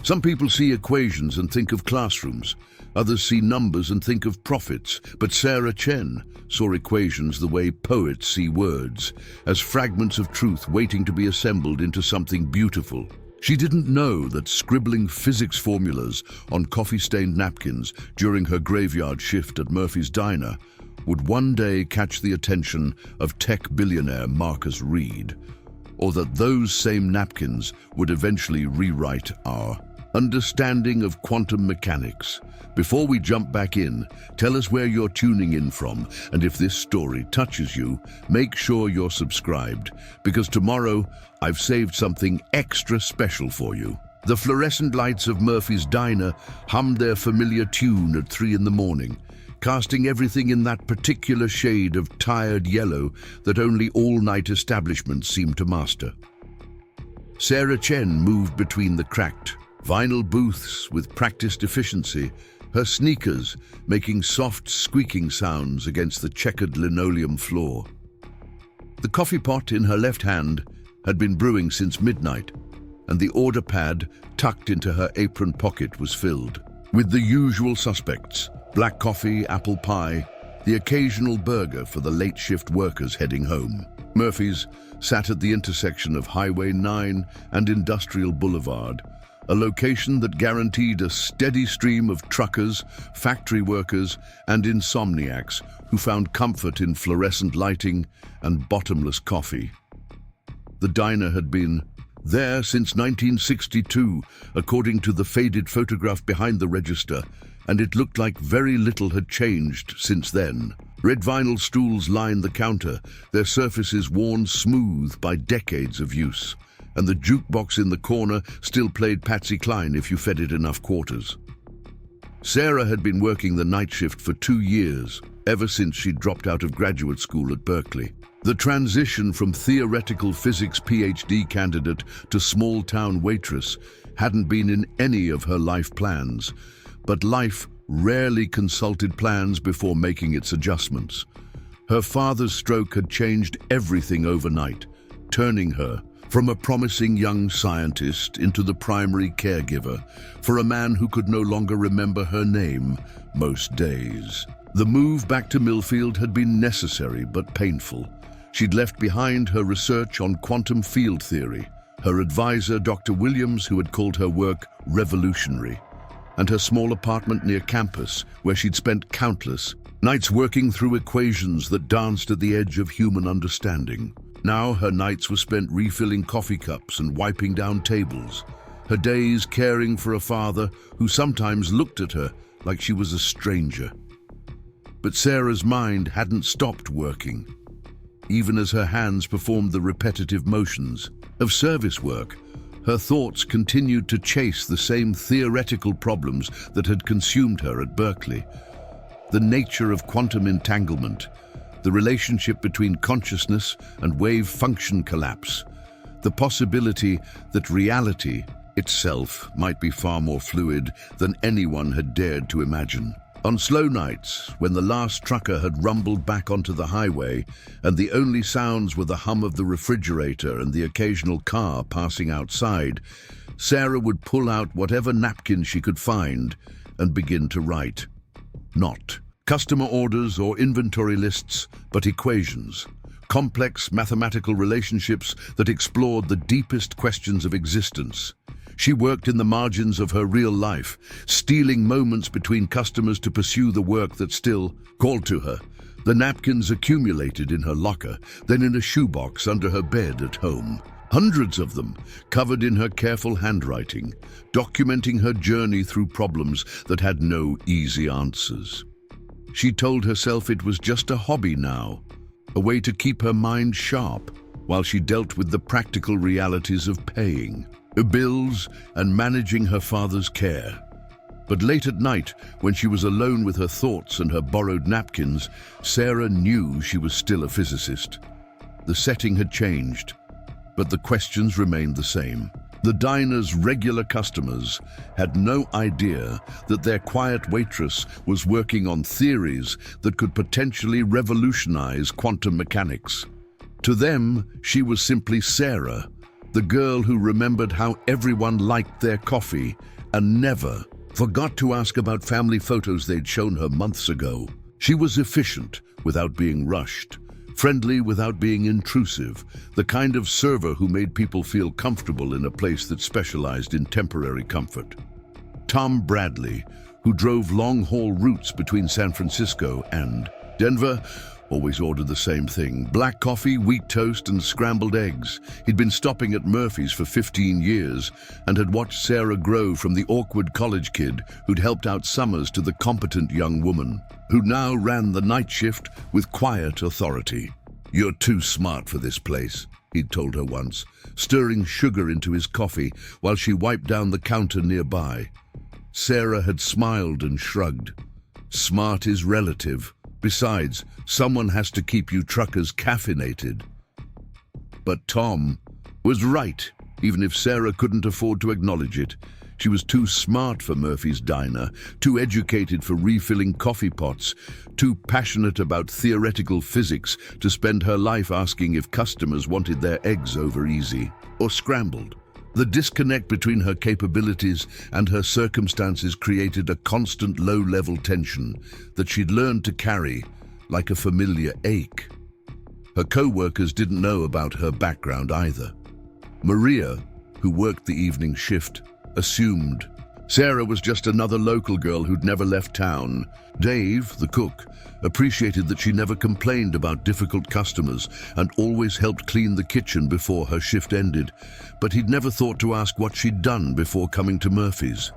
Some people see equations and think of classrooms. Others see numbers and think of profits. But Sarah Chen saw equations the way poets see words, as fragments of truth waiting to be assembled into something beautiful. She didn't know that scribbling physics formulas on coffee-stained napkins during her graveyard shift at Murphy's Diner would one day catch the attention of tech billionaire Marcus Reed, or that those same napkins would eventually rewrite our understanding of quantum mechanics. Before we jump back in, tell us where you're tuning in from, and if this story touches you, make sure you're subscribed, because tomorrow I've saved something extra special for you. The fluorescent lights of Murphy's Diner hummed their familiar tune at 3 in the morning, casting everything in that particular shade of tired yellow that only all-night establishments seem to master. Sarah Chen moved between the cracked vinyl booths with practiced efficiency, her sneakers making soft squeaking sounds against the checkered linoleum floor. The coffee pot in her left hand had been brewing since midnight, and the order pad tucked into her apron pocket was filled with the usual suspects: black coffee, apple pie, the occasional burger for the late shift workers heading home. Murphy's sat at the intersection of Highway 9 and Industrial Boulevard, a location that guaranteed a steady stream of truckers, factory workers, and insomniacs who found comfort in fluorescent lighting and bottomless coffee. The diner had been there since 1962, according to the faded photograph behind the register, and it looked like very little had changed since then. Red vinyl stools lined the counter, their surfaces worn smooth by decades of use, and the jukebox in the corner still played Patsy Cline if you fed it enough quarters. Sarah had been working the night shift for 2 years, ever since she'd dropped out of graduate school at Berkeley. The transition from theoretical physics PhD candidate to small-town waitress hadn't been in any of her life plans, but life rarely consulted plans before making its adjustments. Her father's stroke had changed everything overnight, turning her from a promising young scientist into the primary caregiver for a man who could no longer remember her name most days. The move back to Millfield had been necessary but painful. She'd left behind her research on quantum field theory, her advisor Dr. Williams, who had called her work revolutionary, and her small apartment near campus where she'd spent countless nights working through equations that danced at the edge of human understanding. Now her nights were spent refilling coffee cups and wiping down tables, her days caring for a father who sometimes looked at her like she was a stranger. But Sarah's mind hadn't stopped working. Even as her hands performed the repetitive motions of service work, her thoughts continued to chase the same theoretical problems that had consumed her at Berkeley. The nature of quantum entanglement, the relationship between consciousness and wave function collapse, the possibility that reality itself might be far more fluid than anyone had dared to imagine. On slow nights, when the last trucker had rumbled back onto the highway and the only sounds were the hum of the refrigerator and the occasional car passing outside, Sarah would pull out whatever napkin she could find and begin to write. Not customer orders or inventory lists, but equations, complex mathematical relationships that explored the deepest questions of existence. She worked in the margins of her real life, stealing moments between customers to pursue the work that still called to her. The napkins accumulated in her locker, then in a shoebox under her bed at home. Hundreds of them, covered in her careful handwriting, documenting her journey through problems that had no easy answers. She told herself it was just a hobby now, a way to keep her mind sharp while she dealt with the practical realities of paying bills and managing her father's care. But late at night, when she was alone with her thoughts and her borrowed napkins, Sarah knew she was still a physicist. The setting had changed, but the questions remained the same. The diner's regular customers had no idea that their quiet waitress was working on theories that could potentially revolutionize quantum mechanics. To them, she was simply Sarah, The girl who remembered how everyone liked their coffee and never forgot to ask about family photos they'd shown her months ago. She was efficient without being rushed, friendly without being intrusive, the kind of server who made people feel comfortable in a place that specialized in temporary comfort. Tom Bradley, who drove long-haul routes between San Francisco and Denver, always ordered the same thing: black coffee, wheat toast, and scrambled eggs. He'd been stopping at Murphy's for 15 years and had watched Sarah grow from the awkward college kid who'd helped out summers to the competent young woman who now ran the night shift with quiet authority. "You're too smart for this place," he'd told her once, stirring sugar into his coffee while she wiped down the counter nearby. Sarah had smiled and shrugged. Smart is relative. Besides, someone has to keep you truckers caffeinated. But Tom was right, even if Sarah couldn't afford to acknowledge it. She was too smart for Murphy's Diner, too educated for refilling coffee pots, too passionate about theoretical physics to spend her life asking if customers wanted their eggs over easy or scrambled. The disconnect between her capabilities and her circumstances created a constant low-level tension that she'd learned to carry like a familiar ache. Her co-workers didn't know about her background either. Maria, who worked the evening shift, assumed Sarah was just another local girl who'd never left town. Dave, the cook, appreciated that she never complained about difficult customers and always helped clean the kitchen before her shift ended, but he'd never thought to ask what she'd done before coming to Murphy's.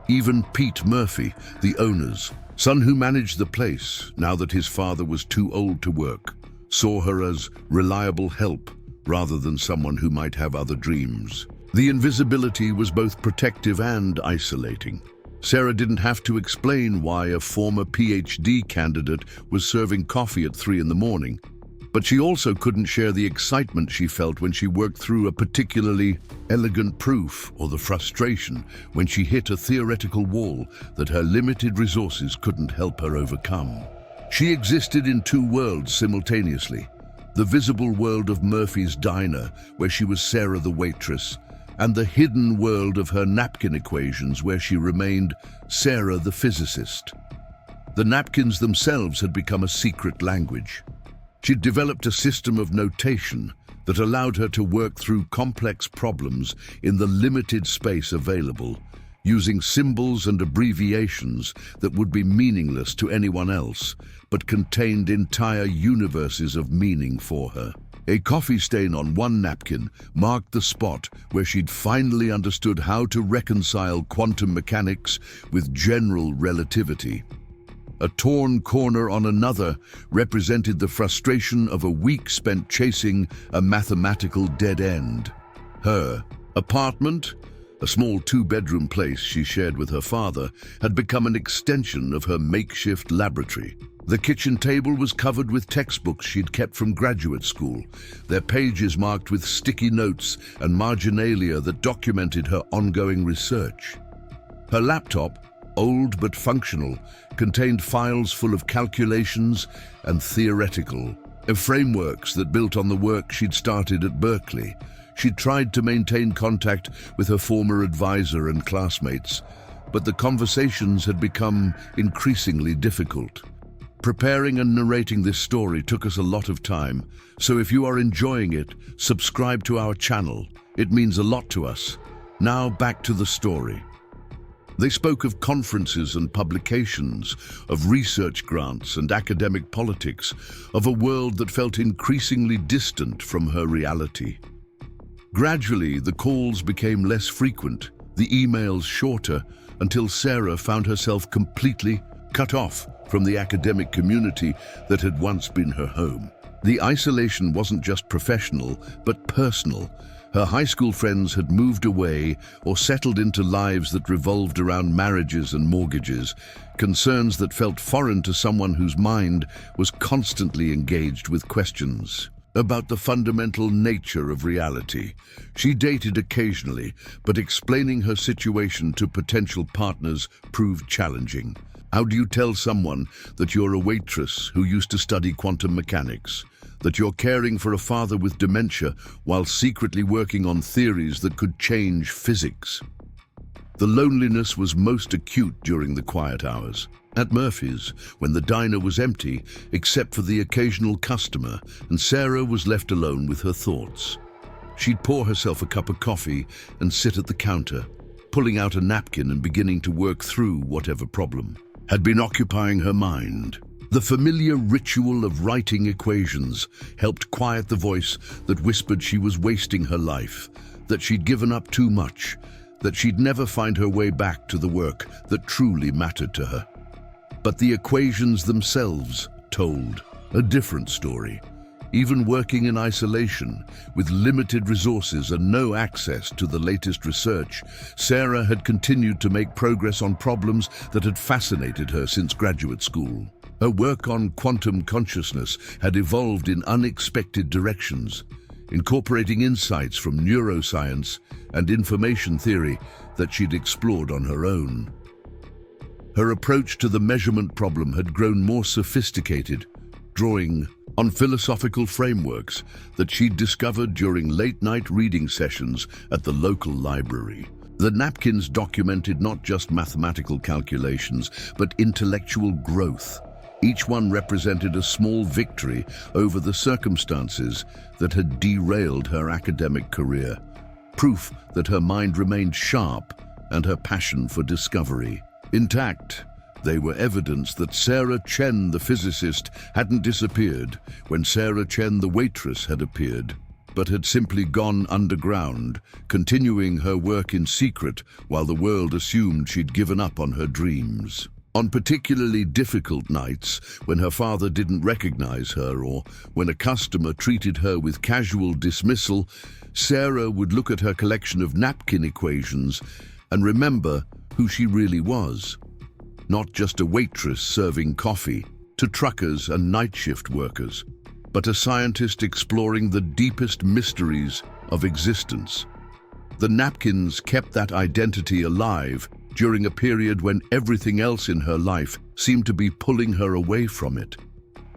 Even Pete Murphy, the owner's son who managed the place, now that his father was too old to work, saw her as reliable help rather than someone who might have other dreams. The invisibility was both protective and isolating. Sarah didn't have to explain why a former PhD candidate was serving coffee at 3 in the morning, but she also couldn't share the excitement she felt when she worked through a particularly elegant proof, or the frustration when she hit a theoretical wall that her limited resources couldn't help her overcome. She existed in two worlds simultaneously: the visible world of Murphy's Diner, where she was Sarah the waitress, and the hidden world of her napkin equations, where she remained Sarah the physicist. The napkins themselves had become a secret language. She'd developed a system of notation that allowed her to work through complex problems in the limited space available, using symbols and abbreviations that would be meaningless to anyone else, but contained entire universes of meaning for her. A coffee stain on one napkin marked the spot where she'd finally understood how to reconcile quantum mechanics with general relativity. A torn corner on another represented the frustration of a week spent chasing a mathematical dead end. Her apartment, a small 2-bedroom place she shared with her father, had become an extension of her makeshift laboratory. The kitchen table was covered with textbooks she'd kept from graduate school, their pages marked with sticky notes and marginalia that documented her ongoing research. Her laptop, old but functional, contained files full of calculations and theoretical frameworks that built on the work she'd started at Berkeley. She'd tried to maintain contact with her former advisor and classmates, but the conversations had become increasingly difficult. Preparing and narrating this story took us a lot of time, so if you are enjoying it, subscribe to our channel. It means a lot to us. Now back to the story. They spoke of conferences and publications, of research grants and academic politics, of a world that felt increasingly distant from her reality. Gradually, the calls became less frequent, the emails shorter, until Sarah found herself completely cut off from the academic community that had once been her home. The isolation wasn't just professional, but personal. Her high school friends had moved away or settled into lives that revolved around marriages and mortgages, concerns that felt foreign to someone whose mind was constantly engaged with questions about the fundamental nature of reality. She dated occasionally, but explaining her situation to potential partners proved challenging. How do you tell someone that you're a waitress who used to study quantum mechanics? that you're caring for a father with dementia while secretly working on theories that could change physics. The loneliness was most acute during the quiet hours. At Murphy's, when the diner was empty, except for the occasional customer, and Sarah was left alone with her thoughts. She'd pour herself a cup of coffee and sit at the counter, pulling out a napkin and beginning to work through whatever problem had been occupying her mind. The familiar ritual of writing equations helped quiet the voice that whispered she was wasting her life, that she'd given up too much, that she'd never find her way back to the work that truly mattered to her. But the equations themselves told a different story. Even working in isolation, with limited resources and no access to the latest research, Sarah had continued to make progress on problems that had fascinated her since graduate school. Her work on quantum consciousness had evolved in unexpected directions, incorporating insights from neuroscience and information theory that she'd explored on her own. Her approach to the measurement problem had grown more sophisticated, drawing on philosophical frameworks that she'd discovered during late-night reading sessions at the local library. The napkins documented not just mathematical calculations, but intellectual growth. Each one represented a small victory over the circumstances that had derailed her academic career, proof that her mind remained sharp and her passion for discovery intact. They were evidence that Sarah Chen, the physicist, hadn't disappeared when Sarah Chen, the waitress, had appeared, but had simply gone underground, continuing her work in secret while the world assumed she'd given up on her dreams. On particularly difficult nights, when her father didn't recognize her or when a customer treated her with casual dismissal, Sarah would look at her collection of napkin equations and remember who she really was. Not just a waitress serving coffee to truckers and night shift workers, but a scientist exploring the deepest mysteries of existence. The napkins kept that identity alive during a period when everything else in her life seemed to be pulling her away from it.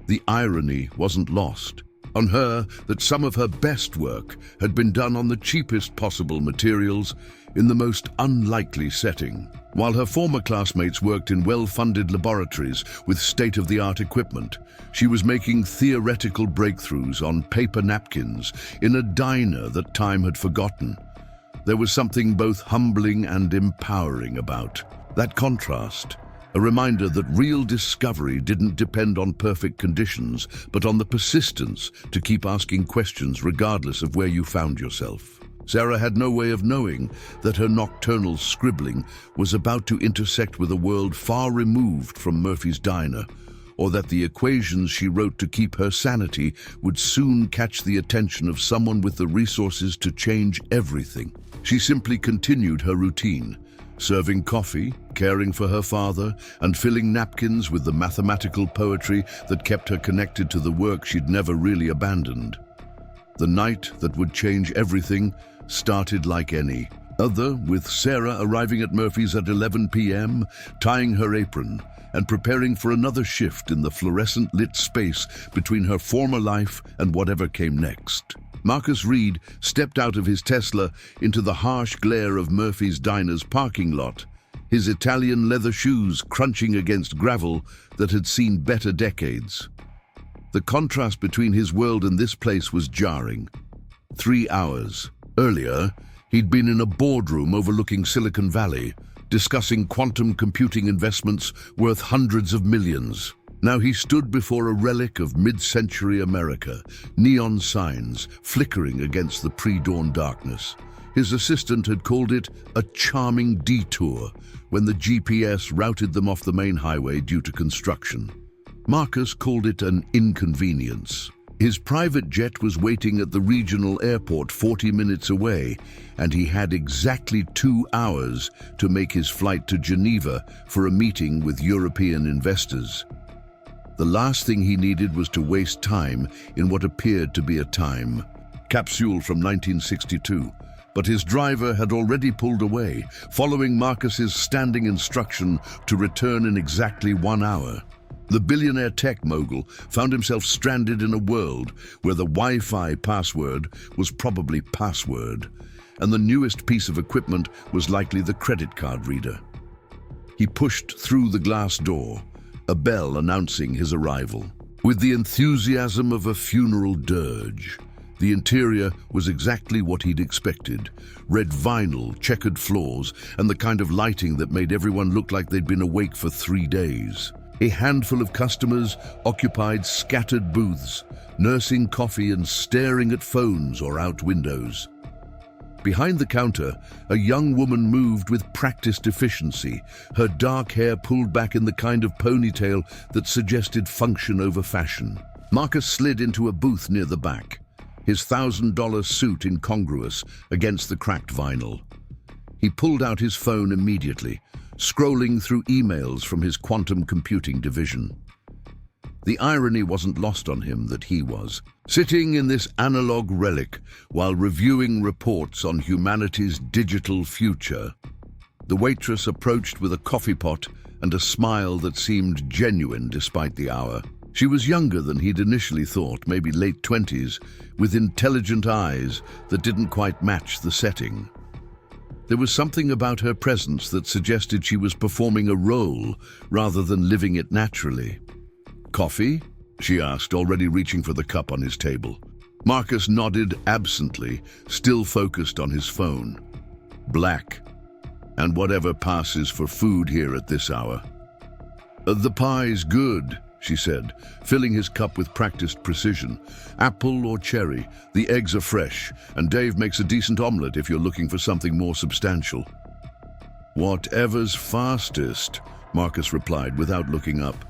The irony wasn't lost on her that some of her best work had been done on the cheapest possible materials in the most unlikely setting. While her former classmates worked in well-funded laboratories with state-of-the-art equipment, she was making theoretical breakthroughs on paper napkins in a diner that time had forgotten. There was something both humbling and empowering about that contrast, a reminder that real discovery didn't depend on perfect conditions, but on the persistence to keep asking questions regardless of where you found yourself. Sarah had no way of knowing that her nocturnal scribbling was about to intersect with a world far removed from Murphy's diner, or that the equations she wrote to keep her sanity would soon catch the attention of someone with the resources to change everything. She simply continued her routine, serving coffee, caring for her father, and filling napkins with the mathematical poetry that kept her connected to the work she'd never really abandoned. The night that would change everything started like any other, with Sarah arriving at Murphy's at 11 p.m., tying her apron, and preparing for another shift in the fluorescent-lit space between her former life and whatever came next. Marcus Reed stepped out of his Tesla into the harsh glare of Murphy's diner's parking lot, his Italian leather shoes crunching against gravel that had seen better decades. The contrast between his world and this place was jarring. 3 hours earlier, he'd been in a boardroom overlooking Silicon Valley, discussing quantum computing investments worth hundreds of millions. Now he stood before a relic of mid-century America, neon signs flickering against the pre-dawn darkness. His assistant had called it a charming detour when the GPS routed them off the main highway due to construction. Marcus called it an inconvenience. His private jet was waiting at the regional airport 40 minutes away, and he had exactly 2 hours to make his flight to Geneva for a meeting with European investors. The last thing he needed was to waste time in what appeared to be a time capsule from 1962. But his driver had already pulled away, following Marcus's standing instruction to return in exactly 1 hour. The billionaire tech mogul found himself stranded in a world where the Wi-Fi password was probably password, and the newest piece of equipment was likely the credit card reader. He pushed through the glass door, a bell announcing his arrival. With the enthusiasm of a funeral dirge, the interior was exactly what he'd expected. Red vinyl, checkered floors, and the kind of lighting that made everyone look like they'd been awake for 3 days. A handful of customers occupied scattered booths, nursing coffee and staring at phones or out windows. Behind the counter, a young woman moved with practiced efficiency, her dark hair pulled back in the kind of ponytail that suggested function over fashion. Marcus slid into a booth near the back, his $1,000 suit incongruous against the cracked vinyl. He pulled out his phone immediately, scrolling through emails from his quantum computing division. The irony wasn't lost on him that he was sitting in this analog relic while reviewing reports on humanity's digital future. The waitress approached with a coffee pot and a smile that seemed genuine despite the hour. She was younger than he'd initially thought, maybe late 20s, with intelligent eyes that didn't quite match the setting. There was something about her presence that suggested she was performing a role rather than living it naturally. "Coffee?" she asked, already reaching for the cup on his table. Marcus nodded absently, still focused on his phone. "Black. And whatever passes for food here at this hour." "The pie's good," she said, filling his cup with practiced precision. "Apple or cherry, the eggs are fresh, and Dave makes a decent omelette if you're looking for something more substantial." "Whatever's fastest," Marcus replied without looking up.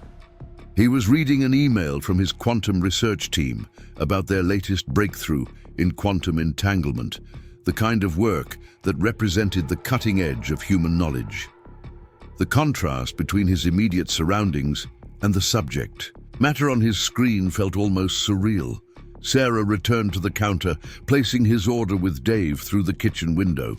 He was reading an email from his quantum research team about their latest breakthrough in quantum entanglement, the kind of work that represented the cutting edge of human knowledge. The contrast between his immediate surroundings and the subject matter on his screen felt almost surreal. Sarah returned to the counter, placing his order with Dave through the kitchen window.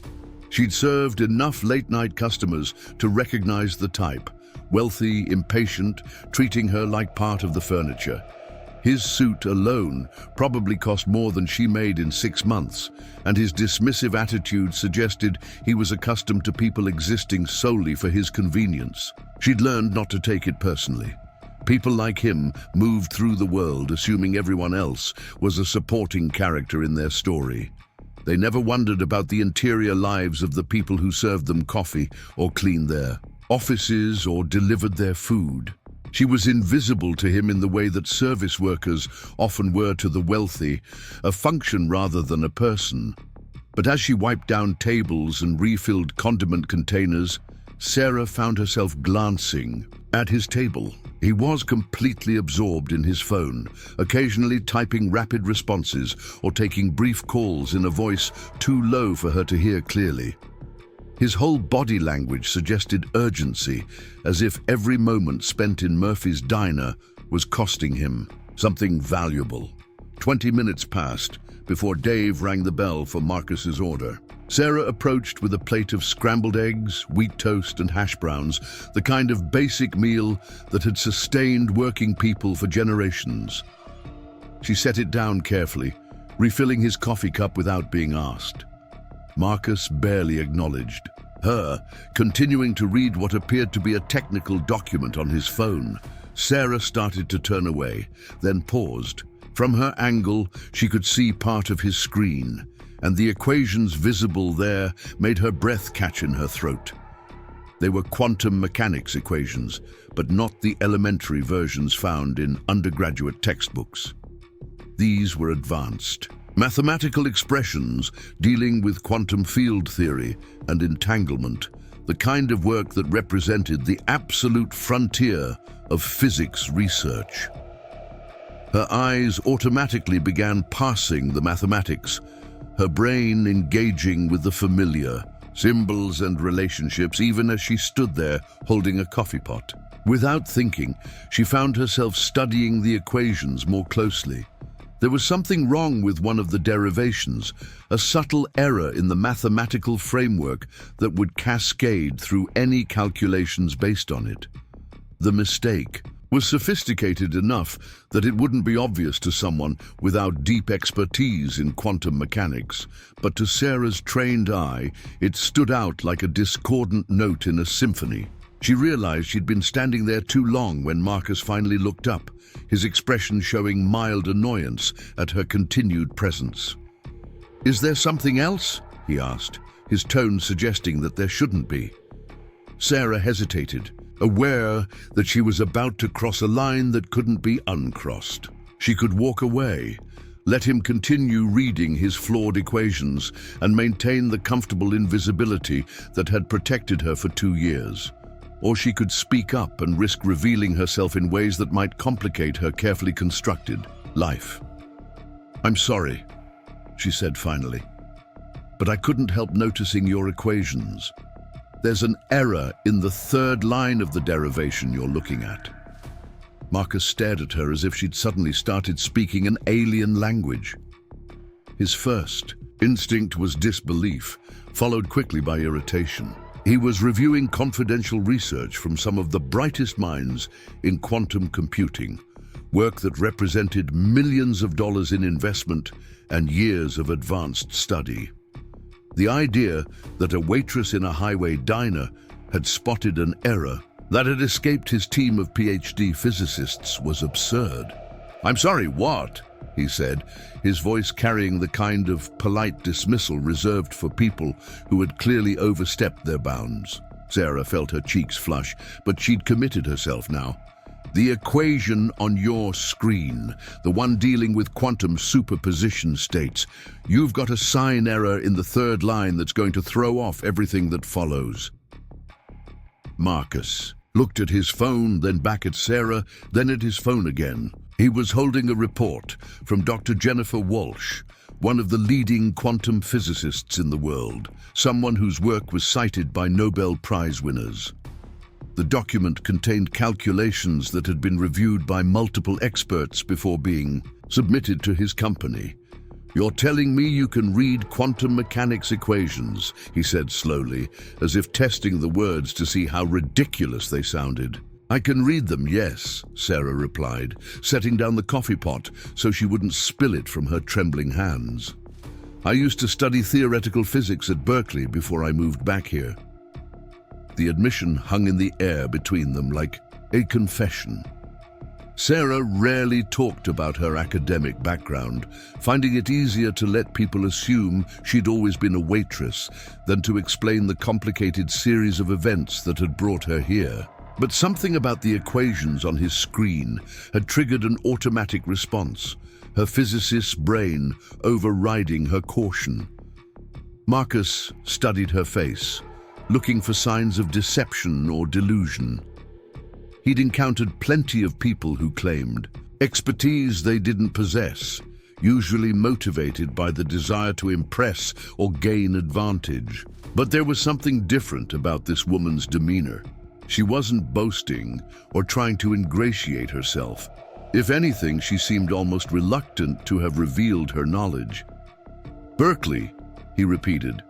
She'd served enough late-night customers to recognize the type, wealthy, impatient, treating her like part of the furniture. His suit alone probably cost more than she made in 6 months, and his dismissive attitude suggested he was accustomed to people existing solely for his convenience. She'd learned not to take it personally. People like him moved through the world assuming everyone else was a supporting character in their story. They never wondered about the interior lives of the people who served them coffee or cleaned their offices or delivered their food. She was invisible to him in the way that service workers often were to the wealthy, a function rather than a person. But as she wiped down tables and refilled condiment containers, Sarah found herself glancing at his table. He was completely absorbed in his phone, occasionally typing rapid responses or taking brief calls in a voice too low for her to hear clearly. His whole body language suggested urgency, as if every moment spent in Murphy's diner was costing him something valuable. 20 minutes passed before Dave rang the bell for Marcus's order. Sarah approached with a plate of scrambled eggs, wheat toast, and hash browns, the kind of basic meal that had sustained working people for generations. She set it down carefully, refilling his coffee cup without being asked. Marcus barely acknowledged her, continuing to read what appeared to be a technical document on his phone. Sarah started to turn away, then paused. From her angle, she could see part of his screen, and the equations visible there made her breath catch in her throat. They were quantum mechanics equations, but not the elementary versions found in undergraduate textbooks. These were advanced mathematical expressions dealing with quantum field theory and entanglement, the kind of work that represented the absolute frontier of physics research. Her eyes automatically began parsing the mathematics, her brain engaging with the familiar, symbols and relationships, even as she stood there holding a coffee pot. Without thinking, she found herself studying the equations more closely. There was something wrong with one of the derivations, a subtle error in the mathematical framework that would cascade through any calculations based on it. The mistake was sophisticated enough that it wouldn't be obvious to someone without deep expertise in quantum mechanics, but to Sarah's trained eye, it stood out like a discordant note in a symphony. She realized she'd been standing there too long when Marcus finally looked up, his expression showing mild annoyance at her continued presence. "Is there something else?" he asked, his tone suggesting that there shouldn't be. Sarah hesitated, aware that she was about to cross a line that couldn't be uncrossed. She could walk away, let him continue reading his flawed equations, and maintain the comfortable invisibility that had protected her for 2 years. Or she could speak up and risk revealing herself in ways that might complicate her carefully constructed life. "I'm sorry," she said finally, "but I couldn't help noticing your equations. There's an error in the third line of the derivation you're looking at." Marcus stared at her as if she'd suddenly started speaking an alien language. His first instinct was disbelief, followed quickly by irritation. He was reviewing confidential research from some of the brightest minds in quantum computing, work that represented millions of dollars in investment and years of advanced study. The idea that a waitress in a highway diner had spotted an error that had escaped his team of PhD physicists was absurd. "I'm sorry, what?" he said, his voice carrying the kind of polite dismissal reserved for people who had clearly overstepped their bounds. Sarah felt her cheeks flush, but she'd committed herself now. "The equation on your screen, the one dealing with quantum superposition states, you've got a sign error in the third line that's going to throw off everything that follows." Marcus looked at his phone, then back at Sarah, then at his phone again. He was holding a report from Dr. Jennifer Walsh, one of the leading quantum physicists in the world, someone whose work was cited by Nobel Prize winners. The document contained calculations that had been reviewed by multiple experts before being submitted to his company. "You're telling me you can read quantum mechanics equations," he said slowly, as if testing the words to see how ridiculous they sounded. "I can read them, yes," Sarah replied, setting down the coffee pot so she wouldn't spill it from her trembling hands. "I used to study theoretical physics at Berkeley before I moved back here." The admission hung in the air between them like a confession. Sarah rarely talked about her academic background, finding it easier to let people assume she'd always been a waitress than to explain the complicated series of events that had brought her here. But something about the equations on his screen had triggered an automatic response, her physicist's brain overriding her caution. Marcus studied her face, looking for signs of deception or delusion. He'd encountered plenty of people who claimed expertise they didn't possess, usually motivated by the desire to impress or gain advantage. But there was something different about this woman's demeanor. She wasn't boasting or trying to ingratiate herself. If anything, she seemed almost reluctant to have revealed her knowledge. "Berkeley," he repeated.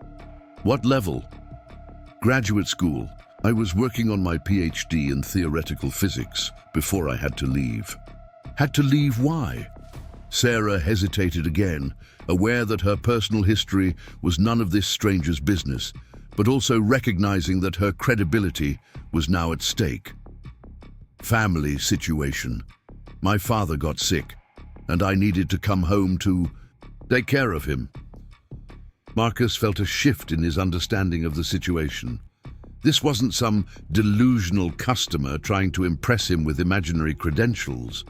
"What level?" "Graduate school. I was working on my PhD in theoretical physics before I had to leave." "Had to leave? Why?" Sarah hesitated again, aware that her personal history was none of this stranger's business, but also recognizing that her credibility was now at stake. "Family situation. My father got sick, and I needed to come home to take care of him." Marcus felt a shift in his understanding of the situation. This wasn't some delusional customer trying to impress him with imaginary credentials.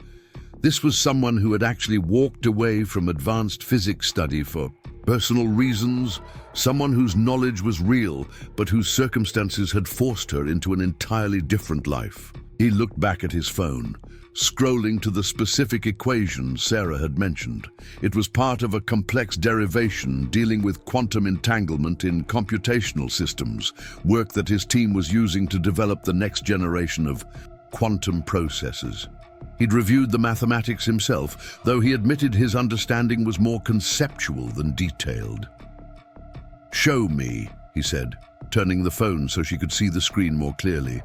This was someone who had actually walked away from advanced physics study for personal reasons, someone whose knowledge was real, but whose circumstances had forced her into an entirely different life. He looked back at his phone, scrolling to the specific equation Sarah had mentioned. It was part of a complex derivation dealing with quantum entanglement in computational systems, work that his team was using to develop the next generation of quantum processors. He'd reviewed the mathematics himself, though he admitted his understanding was more conceptual than detailed. "Show me," he said, turning the phone so she could see the screen more clearly.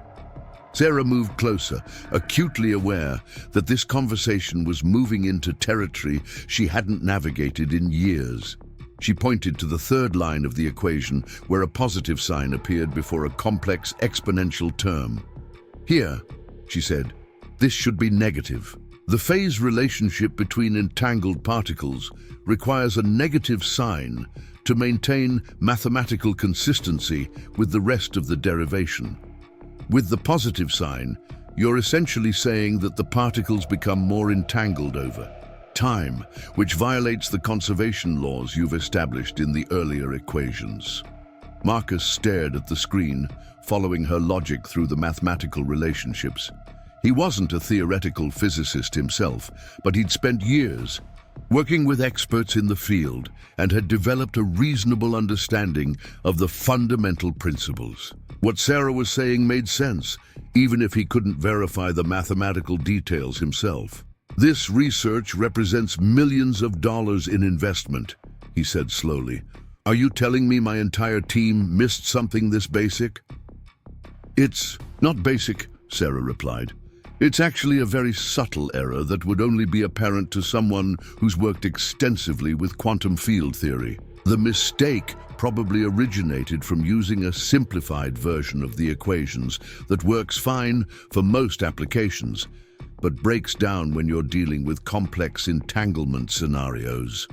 Sarah moved closer, acutely aware that this conversation was moving into territory she hadn't navigated in years. She pointed to the third line of the equation, where a positive sign appeared before a complex exponential term. "Here," she said, "this should be negative." The phase relationship between entangled particles requires a negative sign to maintain mathematical consistency with the rest of the derivation. With the positive sign, you're essentially saying that the particles become more entangled over time, which violates the conservation laws you've established in the earlier equations. Marcus stared at the screen, following her logic through the mathematical relationships. He wasn't a theoretical physicist himself, but he'd spent years working with experts in the field and had developed a reasonable understanding of the fundamental principles. What Sarah was saying made sense, even if he couldn't verify the mathematical details himself. "This research represents millions of dollars in investment," he said slowly. "Are you telling me my entire team missed something this basic?" "It's not basic," Sarah replied. "It's actually a very subtle error that would only be apparent to someone who's worked extensively with quantum field theory. The mistake probably originated from using a simplified version of the equations that works fine for most applications, but breaks down when you're dealing with complex entanglement scenarios."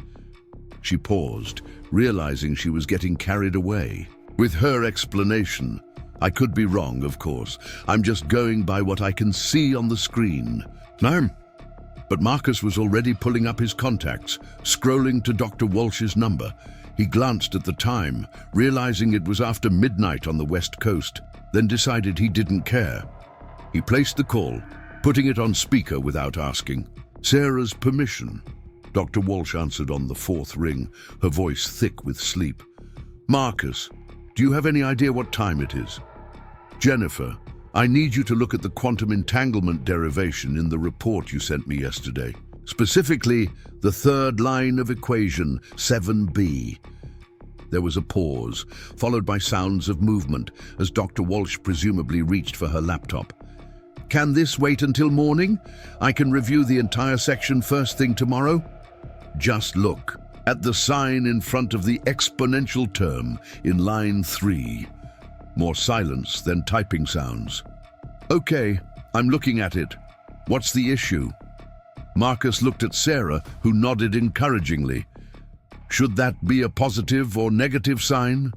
She paused, realizing she was getting carried away. With her explanation, "I could be wrong, of course. I'm just going by what I can see on the screen." "No." But Marcus was already pulling up his contacts, scrolling to Dr. Walsh's number. He glanced at the time, realizing it was after midnight on the West Coast, then decided he didn't care. He placed the call, putting it on speaker without asking. "Sarah's permission." Dr. Walsh answered on the fourth ring, her voice thick with sleep. "Marcus, do you have any idea what time it is?" "Jennifer, I need you to look at the quantum entanglement derivation in the report you sent me yesterday. Specifically, the third line of equation, 7b. There was a pause, followed by sounds of movement, as Dr. Walsh presumably reached for her laptop. "Can this wait until morning? I can review the entire section first thing tomorrow." "Just look at the sign in front of the exponential term in line 3. More silence than typing sounds. "Okay, I'm looking at it. What's the issue?" Marcus looked at Sarah, who nodded encouragingly. "Should that be a positive or negative sign?"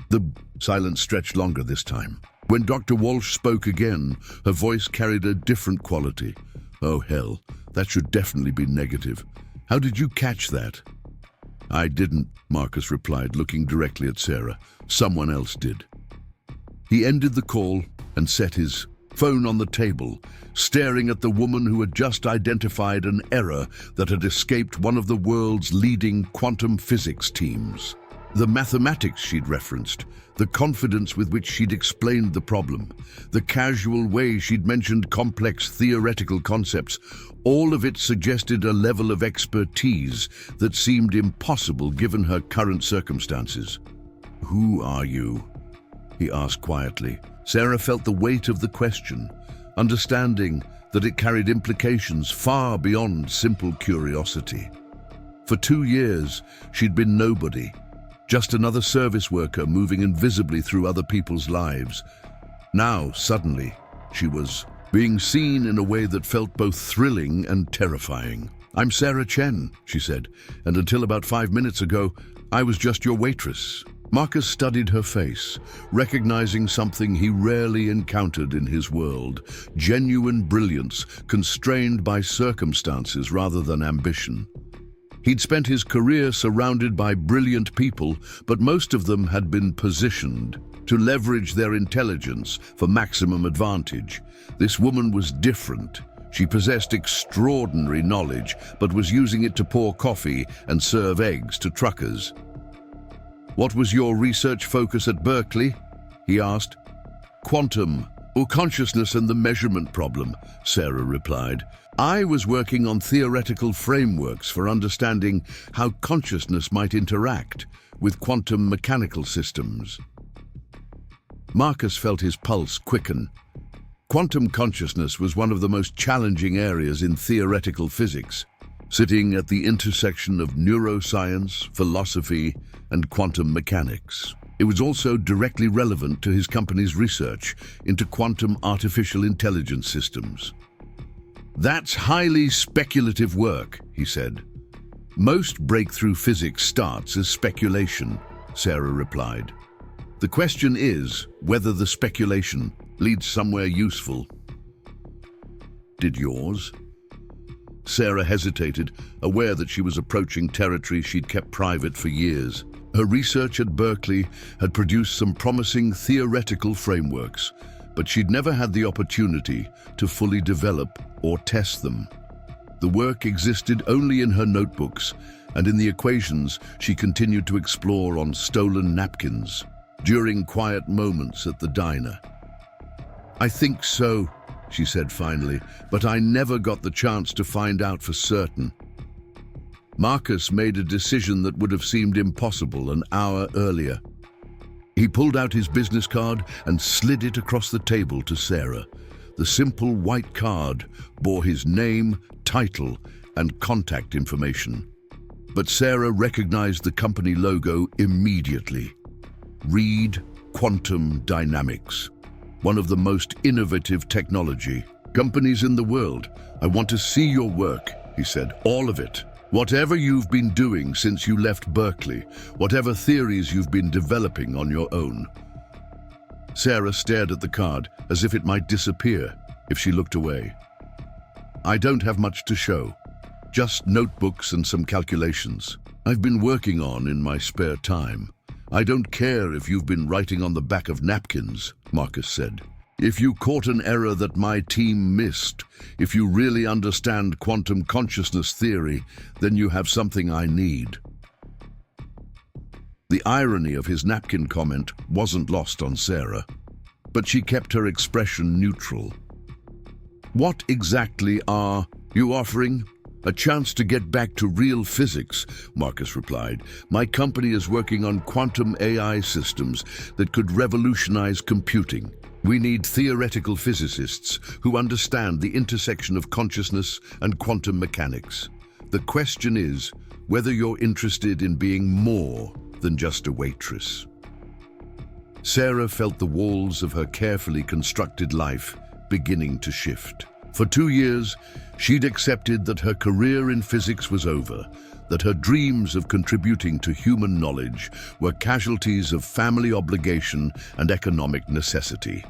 The silence stretched longer this time. When Dr. Walsh spoke again, her voice carried a different quality. "Oh hell, that should definitely be negative. How did you catch that?" "I didn't," Marcus replied, looking directly at Sarah. "Someone else did." He ended the call and set his phone on the table, staring at the woman who had just identified an error that had escaped one of the world's leading quantum physics teams. The mathematics she'd referenced, the confidence with which she'd explained the problem, the casual way she'd mentioned complex theoretical concepts, all of it suggested a level of expertise that seemed impossible given her current circumstances. "Who are you?" he asked quietly. Sarah felt the weight of the question, understanding that it carried implications far beyond simple curiosity. For 2 years, she'd been nobody, just another service worker moving invisibly through other people's lives. Now, suddenly, she was being seen in a way that felt both thrilling and terrifying. "I'm Sarah Chen," she said, "and until about 5 minutes ago, I was just your waitress." Marcus studied her face, recognizing something he rarely encountered in his world: genuine brilliance constrained by circumstances rather than ambition. He'd spent his career surrounded by brilliant people, but most of them had been positioned to leverage their intelligence for maximum advantage. This woman was different. She possessed extraordinary knowledge, but was using it to pour coffee and serve eggs to truckers. "What was your research focus at Berkeley?" he asked. "Quantum, or consciousness and the measurement problem," Sarah replied. "I was working on theoretical frameworks for understanding how consciousness might interact with quantum mechanical systems." Marcus felt his pulse quicken. Quantum consciousness was one of the most challenging areas in theoretical physics, sitting at the intersection of neuroscience, philosophy, and quantum mechanics. It was also directly relevant to his company's research into quantum artificial intelligence systems. "That's highly speculative work," he said. "Most breakthrough physics starts as speculation," Sarah replied. "The question is whether the speculation leads somewhere useful." "Did yours?" Sarah hesitated, aware that she was approaching territory she'd kept private for years. Her research at Berkeley had produced some promising theoretical frameworks, but she'd never had the opportunity to fully develop or test them. The work existed only in her notebooks and in the equations she continued to explore on stolen napkins during quiet moments at the diner. "I think so," she said finally, "but I never got the chance to find out for certain." Marcus made a decision that would have seemed impossible an hour earlier. He pulled out his business card and slid it across the table to Sarah. The simple white card bore his name, title, and contact information. But Sarah recognized the company logo immediately. Read Quantum Dynamics, one of the most innovative technology companies in the world. "I want to see your work," he said, "all of it. Whatever you've been doing since you left Berkeley, whatever theories you've been developing on your own." Sarah stared at the card as if it might disappear if she looked away. "I don't have much to show, just notebooks and some calculations I've been working on in my spare time. I don't care if you've been writing on the back of napkins," Marcus said. "If you caught an error that my team missed, if you really understand quantum consciousness theory, then you have something I need." The irony of his napkin comment wasn't lost on Sarah, but she kept her expression neutral. "What exactly are you offering?" "A chance to get back to real physics," Marcus replied. "My company is working on quantum AI systems that could revolutionize computing. We need theoretical physicists who understand the intersection of consciousness and quantum mechanics. The question is whether you're interested in being more than just a waitress." Sarah felt the walls of her carefully constructed life beginning to shift. For 2 years, she'd accepted that her career in physics was over, that her dreams of contributing to human knowledge were casualties of family obligation and economic necessity.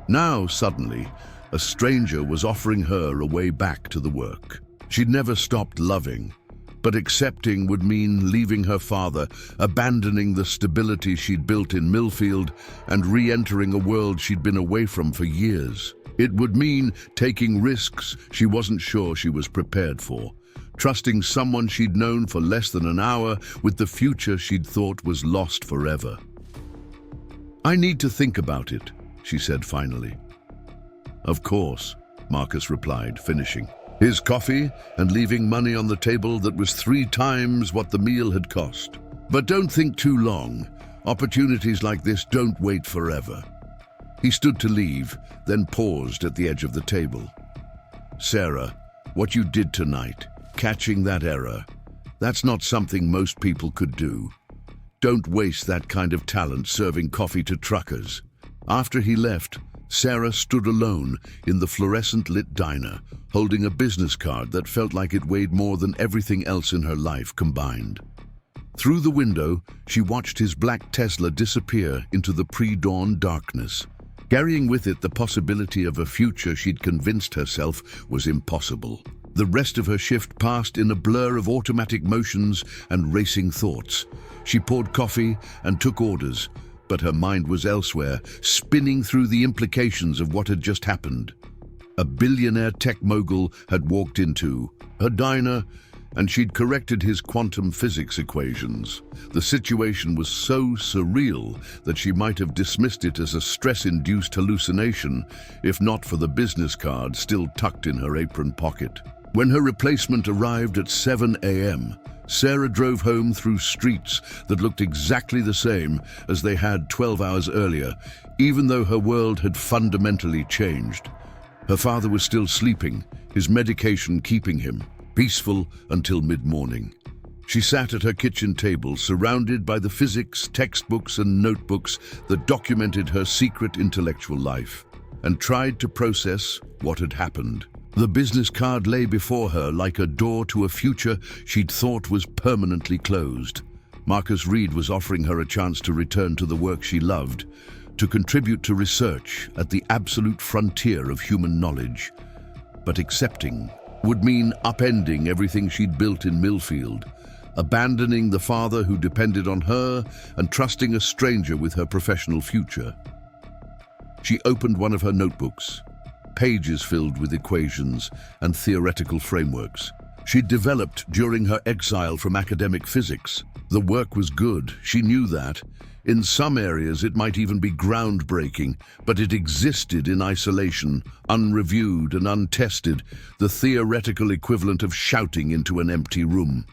Now, suddenly, a stranger was offering her a way back to the work. She'd never stopped loving, but accepting would mean leaving her father, abandoning the stability she'd built in Millfield, and re-entering a world she'd been away from for years. It would mean taking risks she wasn't sure she was prepared for, trusting someone she'd known for less than an hour with the future she'd thought was lost forever. "I need to think about it," she said finally. "Of course," Marcus replied, finishing his coffee and leaving money on the table that was 3 times what the meal had cost. "But don't think too long. Opportunities like this don't wait forever." He stood to leave, then paused at the edge of the table. "Sarah, what you did tonight, catching that error, that's not something most people could do. Don't waste that kind of talent serving coffee to truckers." After he left, Sarah stood alone in the fluorescent-lit diner, holding a business card that felt like it weighed more than everything else in her life combined. Through the window, she watched his black Tesla disappear into the pre-dawn darkness, carrying with it the possibility of a future she'd convinced herself was impossible. The rest of her shift passed in a blur of automatic motions and racing thoughts. She poured coffee and took orders, but her mind was elsewhere, spinning through the implications of what had just happened. A billionaire tech mogul had walked into her diner, and she'd corrected his quantum physics equations. The situation was so surreal that she might have dismissed it as a stress-induced hallucination, if not for the business card still tucked in her apron pocket. When her replacement arrived at 7 a.m., Sarah drove home through streets that looked exactly the same as they had 12 hours earlier, Even though her world had fundamentally changed, her father was still sleeping, his medication keeping him peaceful until mid-morning. She sat at her kitchen table, surrounded by the physics, textbooks, and notebooks that documented her secret intellectual life, and tried to process what had happened. The business card lay before her like a door to a future she'd thought was permanently closed. Marcus Reed was offering her a chance to return to the work she loved, to contribute to research at the absolute frontier of human knowledge. But accepting would mean upending everything she'd built in Millfield, abandoning the father who depended on her and trusting a stranger with her professional future. She opened one of her notebooks, pages filled with equations and theoretical frameworks she'd developed during her exile from academic physics. The work was good, she knew that. In some areas it might even be groundbreaking, but it existed in isolation, unreviewed and untested, the theoretical equivalent of shouting into an empty room.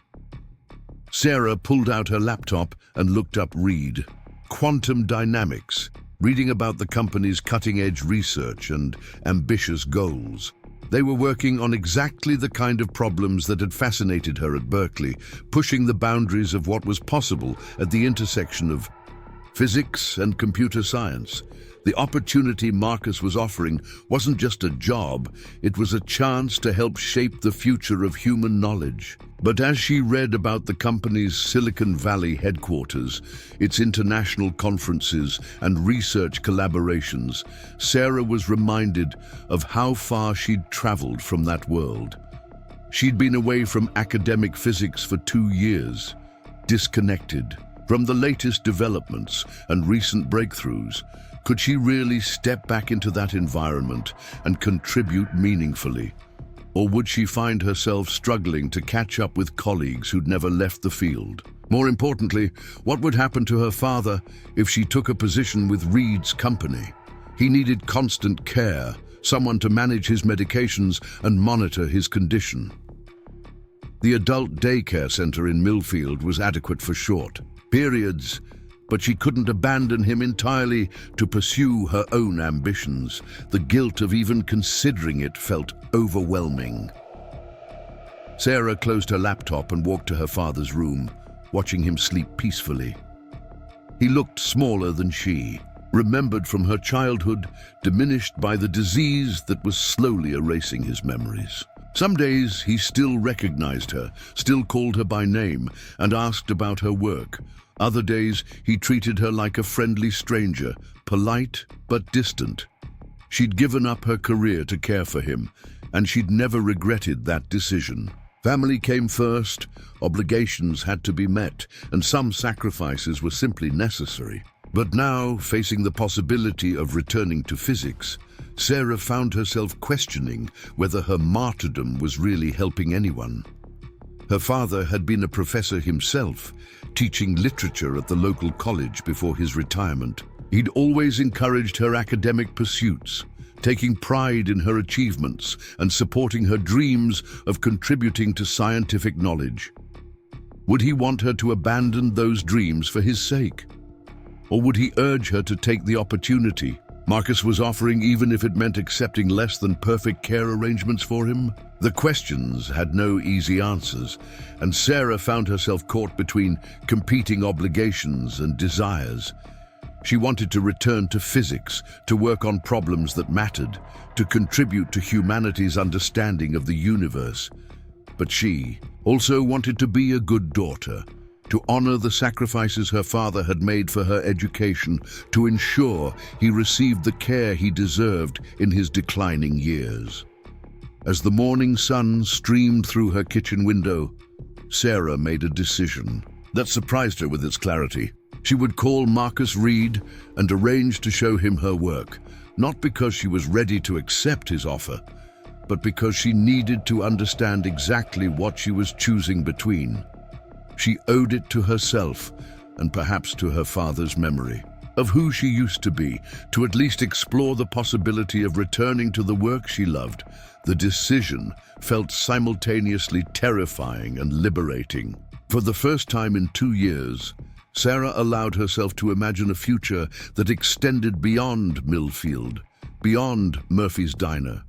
Sarah pulled out her laptop and looked up Reed. Quantum dynamics, reading about the company's cutting-edge research and ambitious goals. They were working on exactly the kind of problems that had fascinated her at Berkeley, pushing the boundaries of what was possible at the intersection of physics and computer science. The opportunity Marcus was offering wasn't just a job, it was a chance to help shape the future of human knowledge. But as she read about the company's Silicon Valley headquarters, its international conferences and research collaborations, Sarah was reminded of how far she'd traveled from that world. She'd been away from academic physics for 2 years, disconnected from the latest developments and recent breakthroughs. Could she really step back into that environment and contribute meaningfully? Or would she find herself struggling to catch up with colleagues who'd never left the field? More importantly, what would happen to her father if she took a position with Reed's company? He needed constant care, someone to manage his medications and monitor his condition. The adult daycare center in Millfield was adequate for short periods, but she couldn't abandon him entirely to pursue her own ambitions. The guilt of even considering it felt overwhelming. Sarah closed her laptop and walked to her father's room, watching him sleep peacefully. He looked smaller than she, remembered from her childhood, diminished by the disease that was slowly erasing his memories. Some days he still recognized her, still called her by name, and asked about her work. Other days, he treated her like a friendly stranger, polite but distant. She'd given up her career to care for him, and she'd never regretted that decision. Family came first, obligations had to be met, and some sacrifices were simply necessary. But now, facing the possibility of returning to physics, Sarah found herself questioning whether her martyrdom was really helping anyone. Her father had been a professor himself, teaching literature at the local college before his retirement. He'd always encouraged her academic pursuits, taking pride in her achievements and supporting her dreams of contributing to scientific knowledge. Would he want her to abandon those dreams for his sake? Or would he urge her to take the opportunity Marcus was offering, even if it meant accepting less than perfect care arrangements for him? The questions had no easy answers, and Sarah found herself caught between competing obligations and desires. She wanted to return to physics, to work on problems that mattered, to contribute to humanity's understanding of the universe. But she also wanted to be a good daughter, to honor the sacrifices her father had made for her education, to ensure he received the care he deserved in his declining years. As the morning sun streamed through her kitchen window, Sarah made a decision that surprised her with its clarity. She would call Marcus Reed and arrange to show him her work, not because she was ready to accept his offer, but because she needed to understand exactly what she was choosing between. She owed it to herself, and perhaps to her father's memory, of who she used to be, to at least explore the possibility of returning to the work she loved. The decision felt simultaneously terrifying and liberating. For the first time in 2 years, Sarah allowed herself to imagine a future that extended beyond Millfield, beyond Murphy's Diner,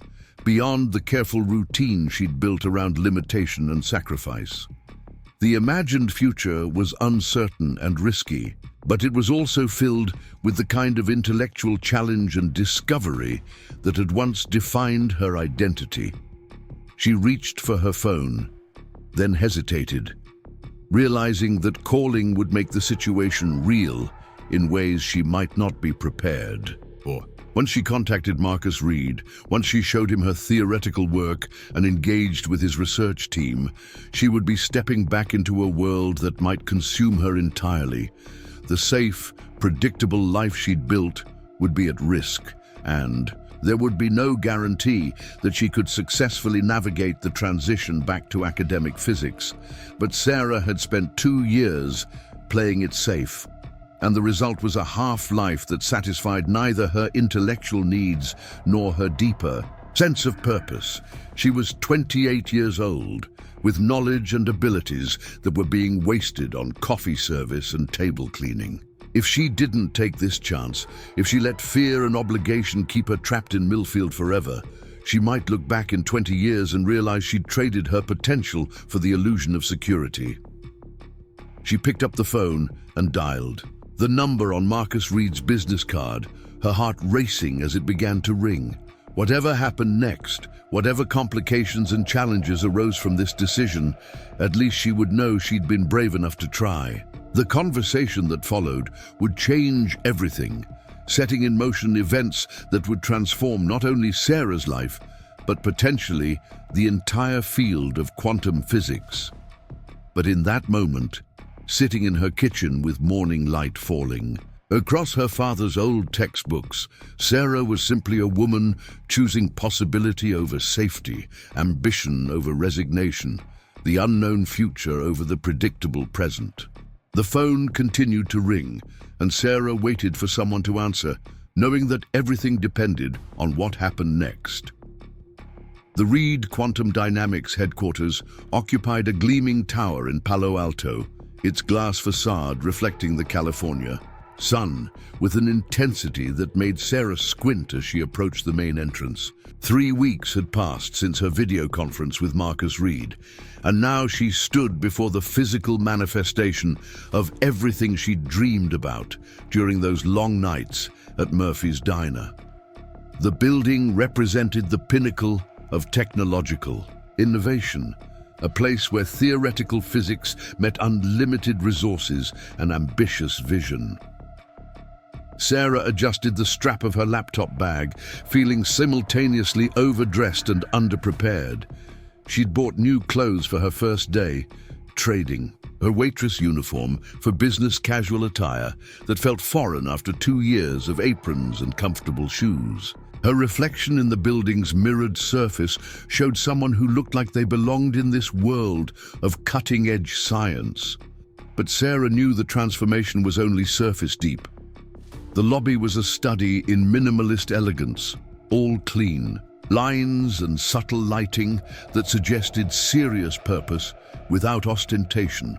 beyond the careful routine she'd built around limitation and sacrifice. The imagined future was uncertain and risky, but it was also filled with the kind of intellectual challenge and discovery that had once defined her identity. She reached for her phone, then hesitated, realizing that calling would make the situation real in ways she might not be prepared for. Once she contacted Marcus Reed, once she showed him her theoretical work and engaged with his research team, she would be stepping back into a world that might consume her entirely. The safe, predictable life she'd built would be at risk, and there would be no guarantee that she could successfully navigate the transition back to academic physics. But Sarah had spent 2 years playing it safe, and the result was a half-life that satisfied neither her intellectual needs nor her deeper sense of purpose. She was 28 years old, with knowledge and abilities that were being wasted on coffee service and table cleaning. If she didn't take this chance, if she let fear and obligation keep her trapped in Millfield forever, she might look back in 20 years and realize she'd traded her potential for the illusion of security. She picked up the phone and dialed the number on Marcus Reed's business card, her heart racing as it began to ring. Whatever happened next, whatever complications and challenges arose from this decision, at least she would know she'd been brave enough to try. The conversation that followed would change everything, setting in motion events that would transform not only Sarah's life, but potentially the entire field of quantum physics. But in that moment, sitting in her kitchen with morning light falling, across her father's old textbooks, Sarah was simply a woman choosing possibility over safety, ambition over resignation, the unknown future over the predictable present. The phone continued to ring, and Sarah waited for someone to answer, knowing that everything depended on what happened next. The Reed Quantum Dynamics headquarters occupied a gleaming tower in Palo Alto, its glass facade reflecting the California sun with an intensity that made Sarah squint as she approached the main entrance. 3 weeks had passed since her video conference with Marcus Reed, and now she stood before the physical manifestation of everything she'd dreamed about during those long nights at Murphy's Diner. The building represented the pinnacle of technological innovation, a place where theoretical physics met unlimited resources and ambitious vision. Sarah adjusted the strap of her laptop bag, feeling simultaneously overdressed and underprepared. She'd bought new clothes for her first day, trading her waitress uniform for business casual attire that felt foreign after 2 years of aprons and comfortable shoes. Her reflection in the building's mirrored surface showed someone who looked like they belonged in this world of cutting-edge science. But Sarah knew the transformation was only surface deep. The lobby was a study in minimalist elegance, all clean, lines and subtle lighting that suggested serious purpose without ostentation.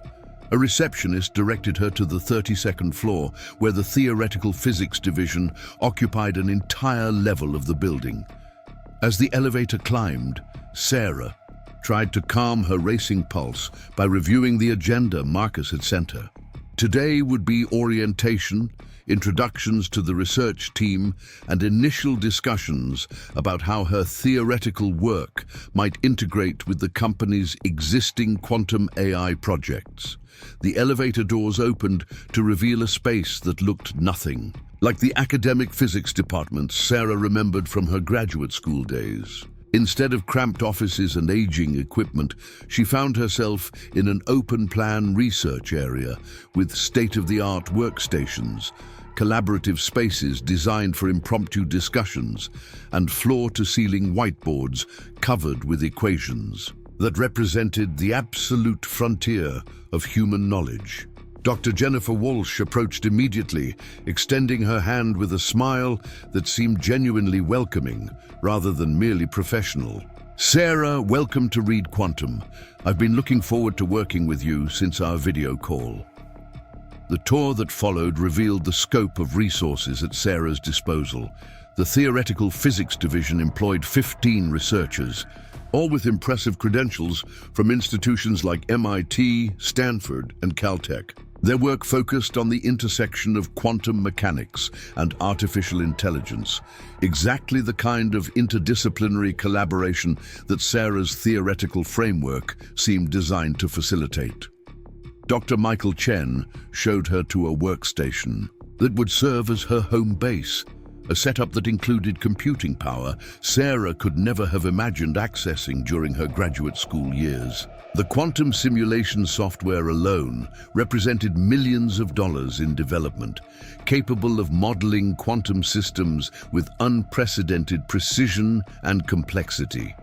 A receptionist directed her to the 32nd floor, where the theoretical physics division occupied an entire level of the building. As the elevator climbed, Sarah tried to calm her racing pulse by reviewing the agenda Marcus had sent her. Today would be orientation, introductions to the research team, and initial discussions about how her theoretical work might integrate with the company's existing quantum AI projects. The elevator doors opened to reveal a space that looked nothing like the academic physics department Sarah remembered from her graduate school days. Instead of cramped offices and aging equipment, she found herself in an open-plan research area with state-of-the-art workstations, collaborative spaces designed for impromptu discussions, and floor-to-ceiling whiteboards covered with equations that represented the absolute frontier of human knowledge. Dr. Jennifer Walsh approached immediately, extending her hand with a smile that seemed genuinely welcoming, rather than merely professional. "Sarah, welcome to Reed Quantum. I've been looking forward to working with you since our video call." The tour that followed revealed the scope of resources at Sarah's disposal. The theoretical physics division employed 15 researchers, all with impressive credentials from institutions like MIT, Stanford, and Caltech. Their work focused on the intersection of quantum mechanics and artificial intelligence, exactly the kind of interdisciplinary collaboration that Sarah's theoretical framework seemed designed to facilitate. Dr. Michael Chen showed her to a workstation that would serve as her home base, a setup that included computing power Sarah could never have imagined accessing during her graduate school years. The quantum simulation software alone represented millions of dollars in development, capable of modeling quantum systems with unprecedented precision and complexity.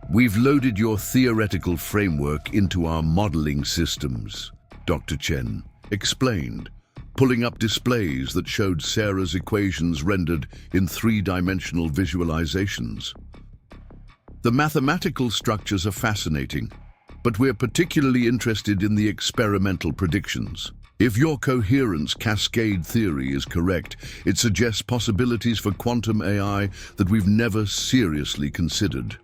"We've loaded your theoretical framework into our modeling systems," Dr. Chen explained, pulling up displays that showed Sarah's equations rendered in three-dimensional visualizations. "The mathematical structures are fascinating, but we're particularly interested in the experimental predictions. If your coherence cascade theory is correct, it suggests possibilities for quantum AI that we've never seriously considered."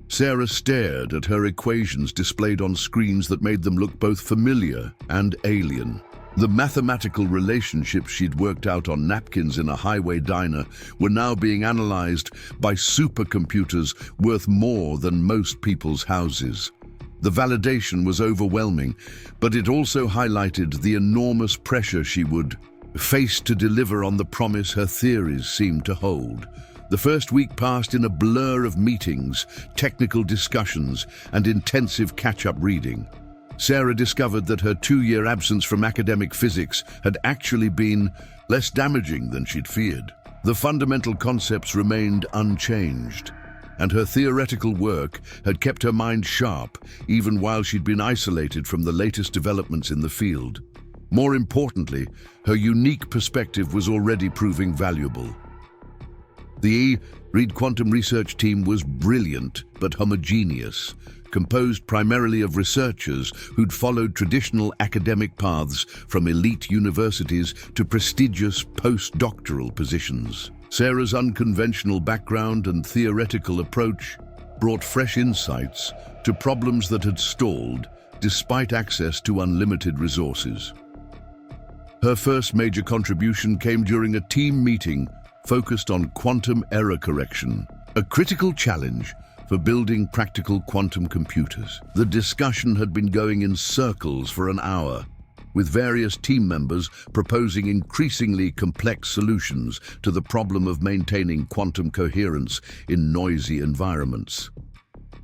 Sarah stared at her equations displayed on screens that made them look both familiar and alien. The mathematical relationships she'd worked out on napkins in a highway diner were now being analyzed by supercomputers worth more than most people's houses. The validation was overwhelming, but it also highlighted the enormous pressure she would face to deliver on the promise her theories seemed to hold. The first week passed in a blur of meetings, technical discussions, and intensive catch-up reading. Sarah discovered that her 2-year absence from academic physics had actually been less damaging than she'd feared. The fundamental concepts remained unchanged, and her theoretical work had kept her mind sharp even while she'd been isolated from the latest developments in the field. More importantly, her unique perspective was already proving valuable. The Reed Quantum Research team was brilliant but homogeneous, composed primarily of researchers who'd followed traditional academic paths from elite universities to prestigious postdoctoral positions. Sarah's unconventional background and theoretical approach brought fresh insights to problems that had stalled despite access to unlimited resources. Her first major contribution came during a team meeting focused on quantum error correction, a critical challenge for building practical quantum computers. The discussion had been going in circles for an hour, with various team members proposing increasingly complex solutions to the problem of maintaining quantum coherence in noisy environments.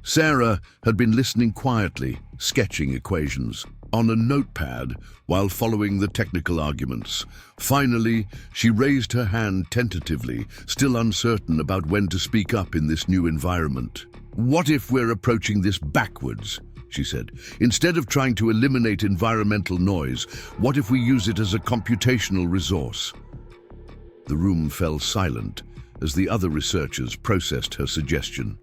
Sarah had been listening quietly, sketching equations on a notepad while following the technical arguments. Finally, she raised her hand tentatively, still uncertain about when to speak up in this new environment. "What if we're approaching this backwards?" she said. "Instead of trying to eliminate environmental noise, what if we use it as a computational resource?" The room fell silent as the other researchers processed her suggestion.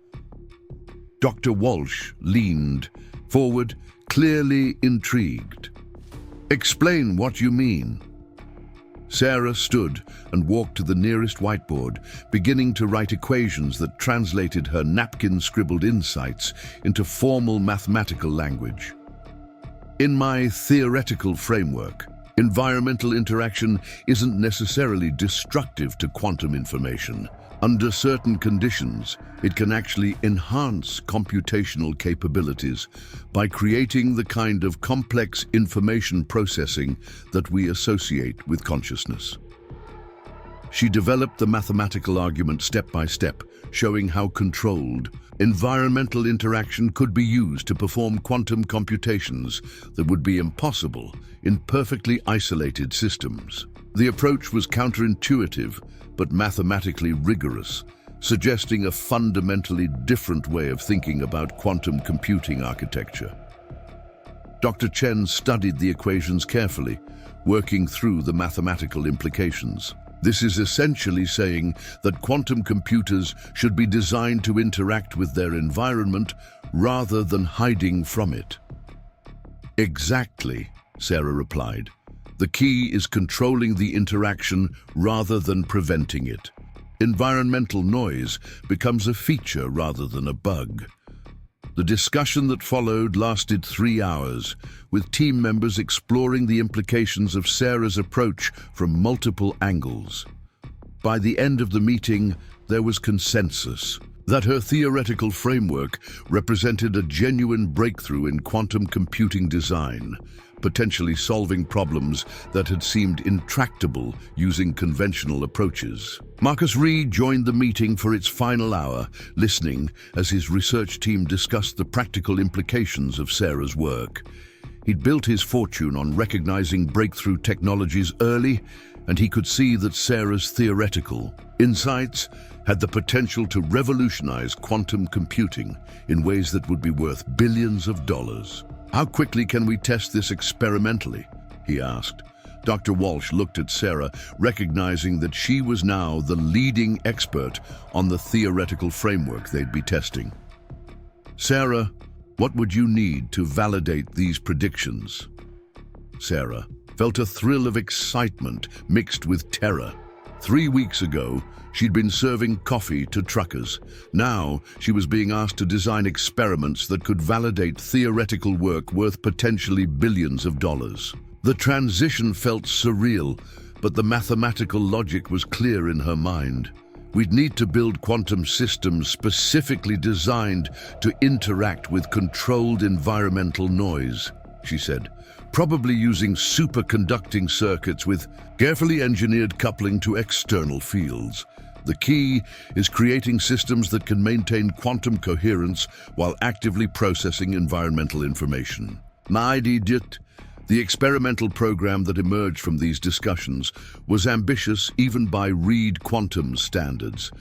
Dr. Walsh leaned forward, clearly intrigued. "Explain what you mean." Sarah stood and walked to the nearest whiteboard, beginning to write equations that translated her napkin-scribbled insights into formal mathematical language. "In my theoretical framework, environmental interaction isn't necessarily destructive to quantum information. Under certain conditions, it can actually enhance computational capabilities by creating the kind of complex information processing that we associate with consciousness." She developed the mathematical argument step by step, showing how controlled environmental interaction could be used to perform quantum computations that would be impossible in perfectly isolated systems. The approach was counterintuitive but mathematically rigorous, suggesting a fundamentally different way of thinking about quantum computing architecture. Dr. Chen studied the equations carefully, working through the mathematical implications. This is essentially saying that quantum computers should be designed to interact with their environment rather than hiding from it. Exactly, Sarah replied. The key is controlling the interaction rather than preventing it. Environmental noise becomes a feature rather than a bug. The discussion that followed lasted 3 hours, with team members exploring the implications of Sarah's approach from multiple angles. By the end of the meeting, there was consensus that her theoretical framework represented a genuine breakthrough in quantum computing design, potentially solving problems that had seemed intractable using conventional approaches. Marcus Reed joined the meeting for its final hour, listening as his research team discussed the practical implications of Sarah's work. He'd built his fortune on recognizing breakthrough technologies early, and he could see that Sarah's theoretical insights had the potential to revolutionize quantum computing in ways that would be worth billions of dollars. How quickly can we test this experimentally? He asked. Dr. Walsh looked at Sarah, recognizing that she was now the leading expert on the theoretical framework they'd be testing. Sarah, what would you need to validate these predictions? Sarah felt a thrill of excitement mixed with terror. 3 weeks ago, she'd been serving coffee to truckers. Now, she was being asked to design experiments that could validate theoretical work worth potentially billions of dollars. The transition felt surreal, but the mathematical logic was clear in her mind. We'd need to build quantum systems specifically designed to interact with controlled environmental noise, she said, probably using superconducting circuits with carefully engineered coupling to external fields. The key is creating systems that can maintain quantum coherence while actively processing environmental information. The experimental program that emerged from these discussions was ambitious even by Reed quantum standards.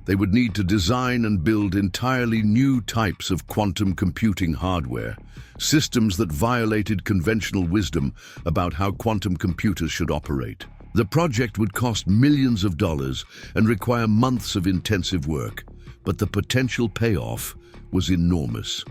They would need to design and build entirely new types of quantum computing hardware, systems that violated conventional wisdom about how quantum computers should operate. The project would cost millions of dollars and require months of intensive work, but the potential payoff was enormous.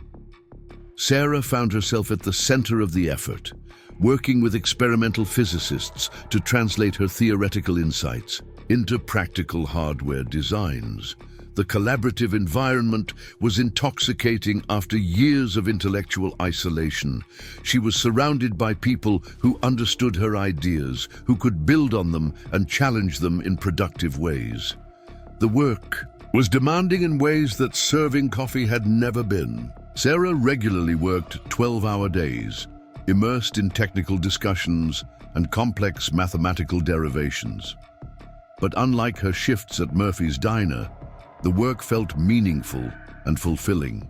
Sarah found herself at the center of the effort, working with experimental physicists to translate her theoretical insights into practical hardware designs. The collaborative environment was intoxicating after years of intellectual isolation. She was surrounded by people who understood her ideas, who could build on them and challenge them in productive ways. The work was demanding in ways that serving coffee had never been. Sarah regularly worked 12-hour days, immersed in technical discussions and complex mathematical derivations. But unlike her shifts at Murphy's Diner, the work felt meaningful and fulfilling.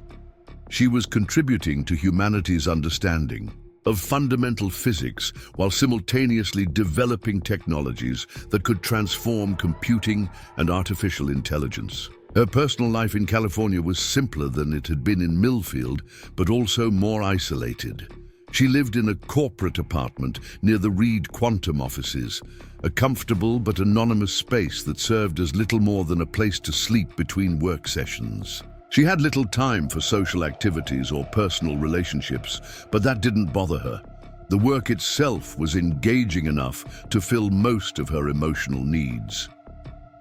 She was contributing to humanity's understanding of fundamental physics while simultaneously developing technologies that could transform computing and artificial intelligence. Her personal life in California was simpler than it had been in Millfield, but also more isolated. She lived in a corporate apartment near the Reed Quantum offices, a comfortable but anonymous space that served as little more than a place to sleep between work sessions. She had little time for social activities or personal relationships, but that didn't bother her. The work itself was engaging enough to fill most of her emotional needs.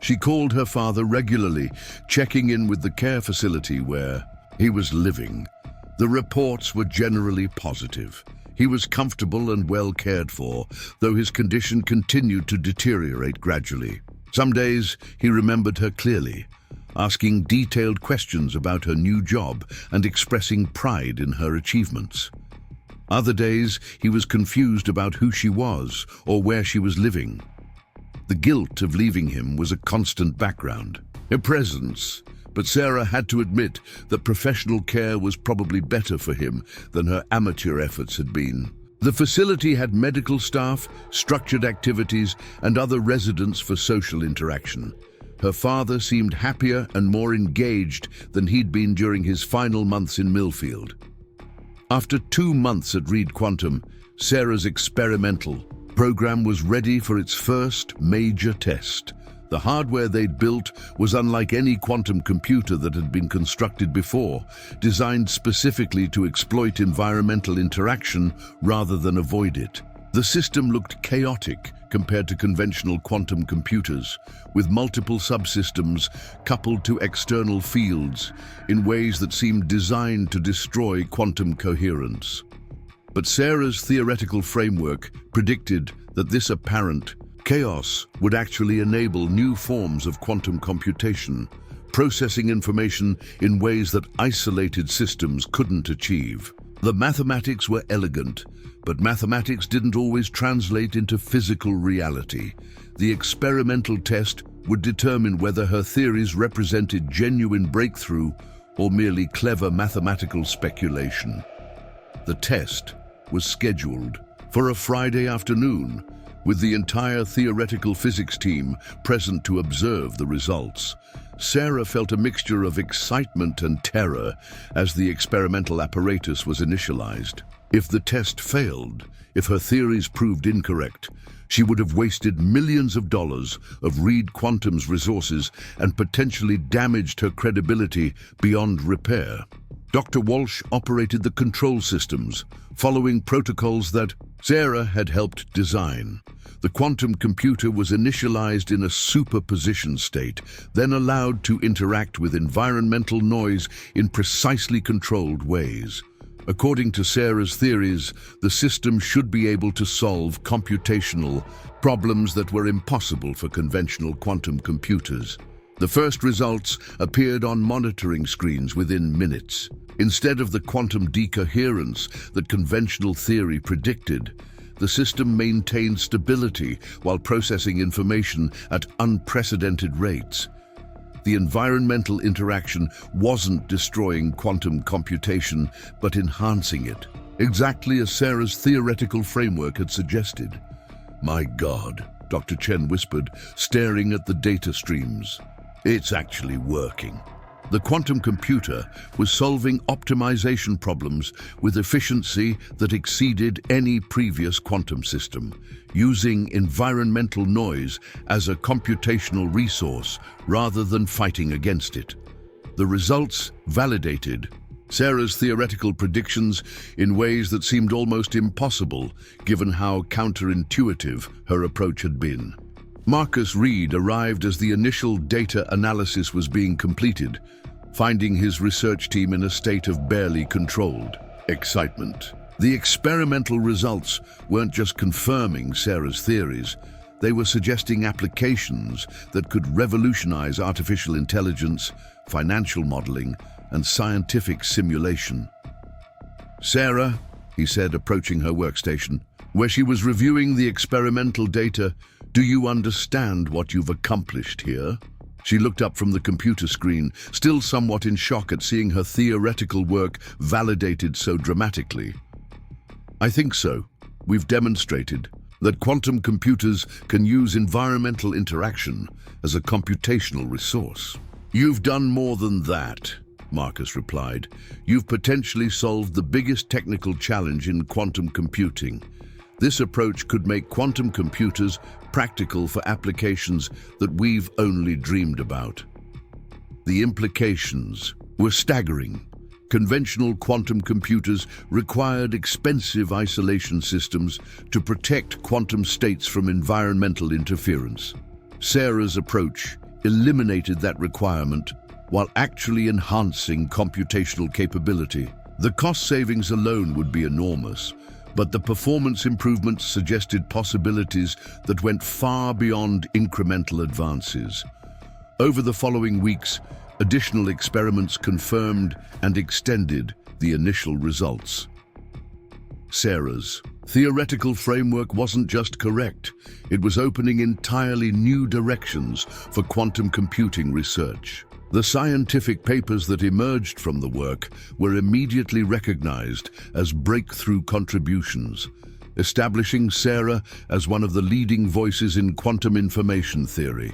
She called her father regularly, checking in with the care facility where he was living. The reports were generally positive. He was comfortable and well cared for, though his condition continued to deteriorate gradually. Some days he remembered her clearly, asking detailed questions about her new job and expressing pride in her achievements. Other days he was confused about who she was or where she was living. The guilt of leaving him was a constant background. Her presence, but Sarah had to admit that professional care was probably better for him than her amateur efforts had been. The facility had medical staff, structured activities, and other residents for social interaction. Her father seemed happier and more engaged than he'd been during his final months in Millfield. After 2 months at Reed Quantum, Sarah's experimental program was ready for its first major test, The hardware they'd built was unlike any quantum computer that had been constructed before, designed specifically to exploit environmental interaction rather than avoid it. The system looked chaotic compared to conventional quantum computers, with multiple subsystems coupled to external fields in ways that seemed designed to destroy quantum coherence. But Sarah's theoretical framework predicted that this apparent chaos would actually enable new forms of quantum computation, processing information in ways that isolated systems couldn't achieve. The mathematics were elegant, but mathematics didn't always translate into physical reality. The experimental test would determine whether her theories represented genuine breakthrough or merely clever mathematical speculation. The test was scheduled for a Friday afternoon, with the entire theoretical physics team present to observe the results. Sarah felt a mixture of excitement and terror as the experimental apparatus was initialized. If the test failed, if her theories proved incorrect, she would have wasted millions of dollars of Reed Quantum's resources and potentially damaged her credibility beyond repair. Dr. Walsh operated the control systems, following protocols that Sarah had helped design. The quantum computer was initialized in a superposition state, then allowed to interact with environmental noise in precisely controlled ways. According to Sarah's theories, the system should be able to solve computational problems that were impossible for conventional quantum computers. The first results appeared on monitoring screens within minutes. Instead of the quantum decoherence that conventional theory predicted, the system maintained stability while processing information at unprecedented rates. The environmental interaction wasn't destroying quantum computation, but enhancing it, exactly as Sarah's theoretical framework had suggested. "My God," Dr. Chen whispered, staring at the data streams. "It's actually working." The quantum computer was solving optimization problems with efficiency that exceeded any previous quantum system, using environmental noise as a computational resource rather than fighting against it. The results validated Sarah's theoretical predictions in ways that seemed almost impossible, given how counterintuitive her approach had been. Marcus Reed arrived as the initial data analysis was being completed, finding his research team in a state of barely controlled excitement. The experimental results weren't just confirming Sarah's theories, they were suggesting applications that could revolutionize artificial intelligence, financial modeling, and scientific simulation. "Sarah," he said, approaching her workstation, where she was reviewing the experimental data, "do you understand what you've accomplished here?" She looked up from the computer screen, still somewhat in shock at seeing her theoretical work validated so dramatically. "I think so. We've demonstrated that quantum computers can use environmental interaction as a computational resource." "You've done more than that," Marcus replied. "You've potentially solved the biggest technical challenge in quantum computing. This approach could make quantum computers practical for applications that we've only dreamed about." The implications were staggering. Conventional quantum computers required expensive isolation systems to protect quantum states from environmental interference. Sarah's approach eliminated that requirement while actually enhancing computational capability. The cost savings alone would be enormous, but the performance improvements suggested possibilities that went far beyond incremental advances. Over the following weeks, additional experiments confirmed and extended the initial results. Sarah's theoretical framework wasn't just correct, it was opening entirely new directions for quantum computing research. The scientific papers that emerged from the work were immediately recognized as breakthrough contributions, establishing Sarah as one of the leading voices in quantum information theory.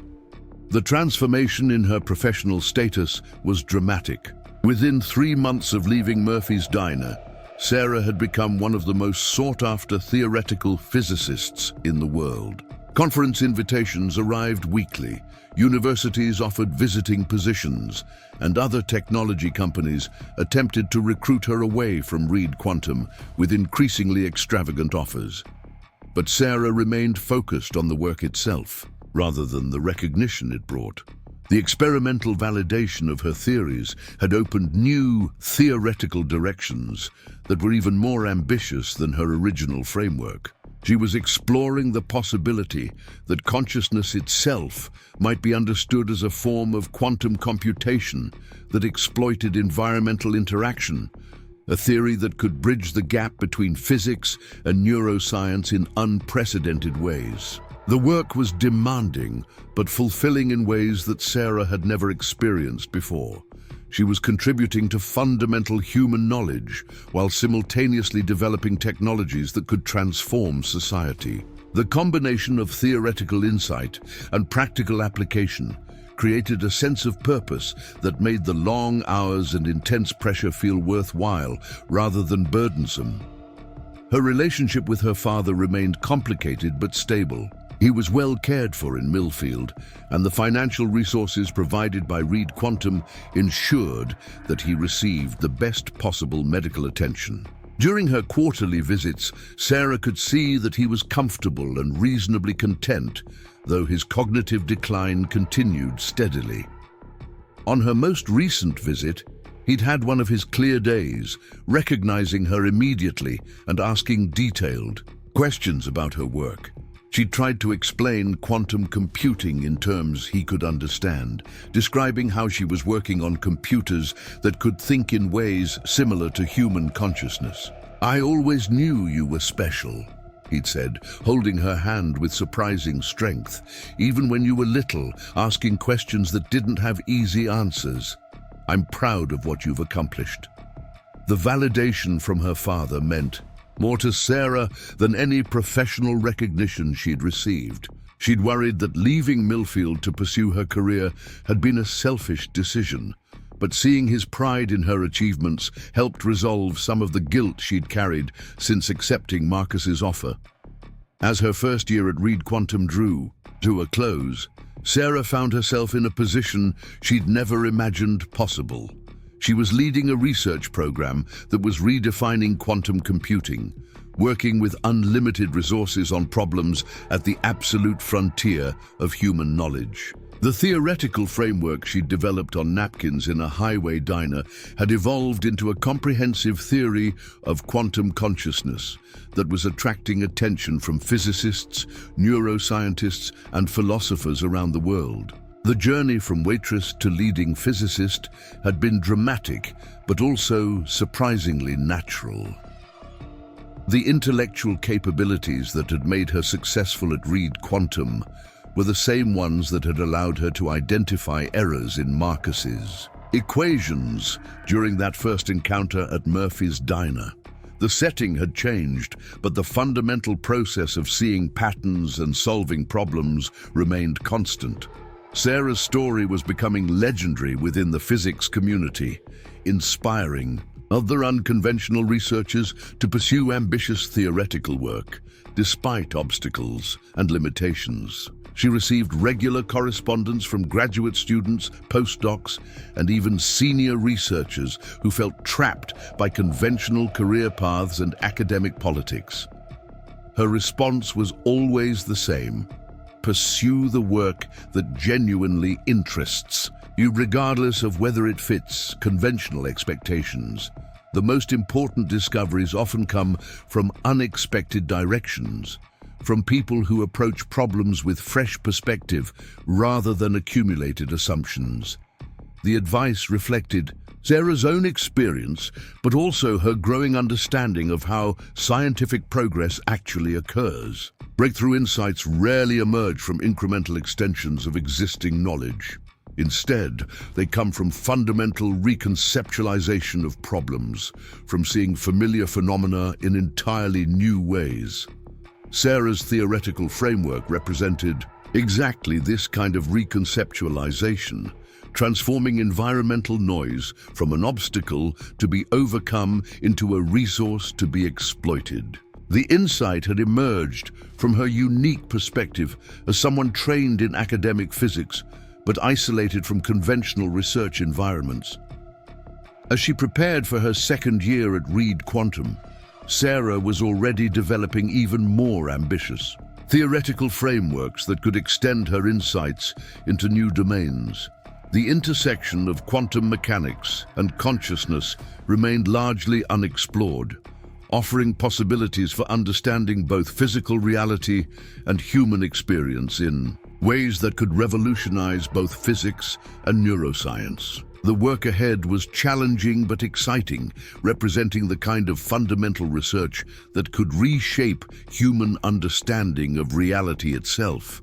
The transformation in her professional status was dramatic. Within 3 months of leaving Murphy's Diner, Sarah had become one of the most sought-after theoretical physicists in the world. Conference invitations arrived weekly, universities offered visiting positions, and other technology companies attempted to recruit her away from Reed Quantum with increasingly extravagant offers. But Sarah remained focused on the work itself, rather than the recognition it brought. The experimental validation of her theories had opened new theoretical directions that were even more ambitious than her original framework. She was exploring the possibility that consciousness itself might be understood as a form of quantum computation that exploited environmental interaction, a theory that could bridge the gap between physics and neuroscience in unprecedented ways. The work was demanding, but fulfilling in ways that Sarah had never experienced before. She was contributing to fundamental human knowledge while simultaneously developing technologies that could transform society. The combination of theoretical insight and practical application created a sense of purpose that made the long hours and intense pressure feel worthwhile rather than burdensome. Her relationship with her father remained complicated but stable. He was well cared for in Millfield, and the financial resources provided by Reed Quantum ensured that he received the best possible medical attention. During her quarterly visits, Sarah could see that he was comfortable and reasonably content, though his cognitive decline continued steadily. On her most recent visit, he'd had one of his clear days, recognizing her immediately and asking detailed questions about her work. She tried to explain quantum computing in terms he could understand, describing how she was working on computers that could think in ways similar to human consciousness. "I always knew you were special," he'd said, holding her hand with surprising strength, "even when you were little, asking questions that didn't have easy answers. I'm proud of what you've accomplished." The validation from her father meant more to Sarah than any professional recognition she'd received. She'd worried that leaving Millfield to pursue her career had been a selfish decision, but seeing his pride in her achievements helped resolve some of the guilt she'd carried since accepting Marcus's offer. As her first year at Reed Quantum drew to a close, Sarah found herself in a position she'd never imagined possible. She was leading a research program that was redefining quantum computing, working with unlimited resources on problems at the absolute frontier of human knowledge. The theoretical framework she'd developed on napkins in a highway diner had evolved into a comprehensive theory of quantum consciousness that was attracting attention from physicists, neuroscientists, and philosophers around the world. The journey from waitress to leading physicist had been dramatic, but also surprisingly natural. The intellectual capabilities that had made her successful at Reed Quantum were the same ones that had allowed her to identify errors in Marcus's equations during that first encounter at Murphy's Diner. The setting had changed, but the fundamental process of seeing patterns and solving problems remained constant. Sarah's story was becoming legendary within the physics community, inspiring other unconventional researchers to pursue ambitious theoretical work, despite obstacles and limitations. She received regular correspondence from graduate students, postdocs, and even senior researchers who felt trapped by conventional career paths and academic politics. Her response was always the same: pursue the work that genuinely interests you, regardless of whether it fits conventional expectations. The most important discoveries often come from unexpected directions, from people who approach problems with fresh perspective rather than accumulated assumptions. The advice reflected Sarah's own experience, but also her growing understanding of how scientific progress actually occurs. Breakthrough insights rarely emerge from incremental extensions of existing knowledge. Instead, they come from fundamental reconceptualization of problems, from seeing familiar phenomena in entirely new ways. Sarah's theoretical framework represented exactly this kind of reconceptualization, transforming environmental noise from an obstacle to be overcome into a resource to be exploited. The insight had emerged from her unique perspective as someone trained in academic physics, but isolated from conventional research environments. As she prepared for her second year at Reed Quantum, Sarah was already developing even more ambitious theoretical frameworks that could extend her insights into new domains. The intersection of quantum mechanics and consciousness remained largely unexplored, offering possibilities for understanding both physical reality and human experience in ways that could revolutionize both physics and neuroscience. The work ahead was challenging but exciting, representing the kind of fundamental research that could reshape human understanding of reality itself.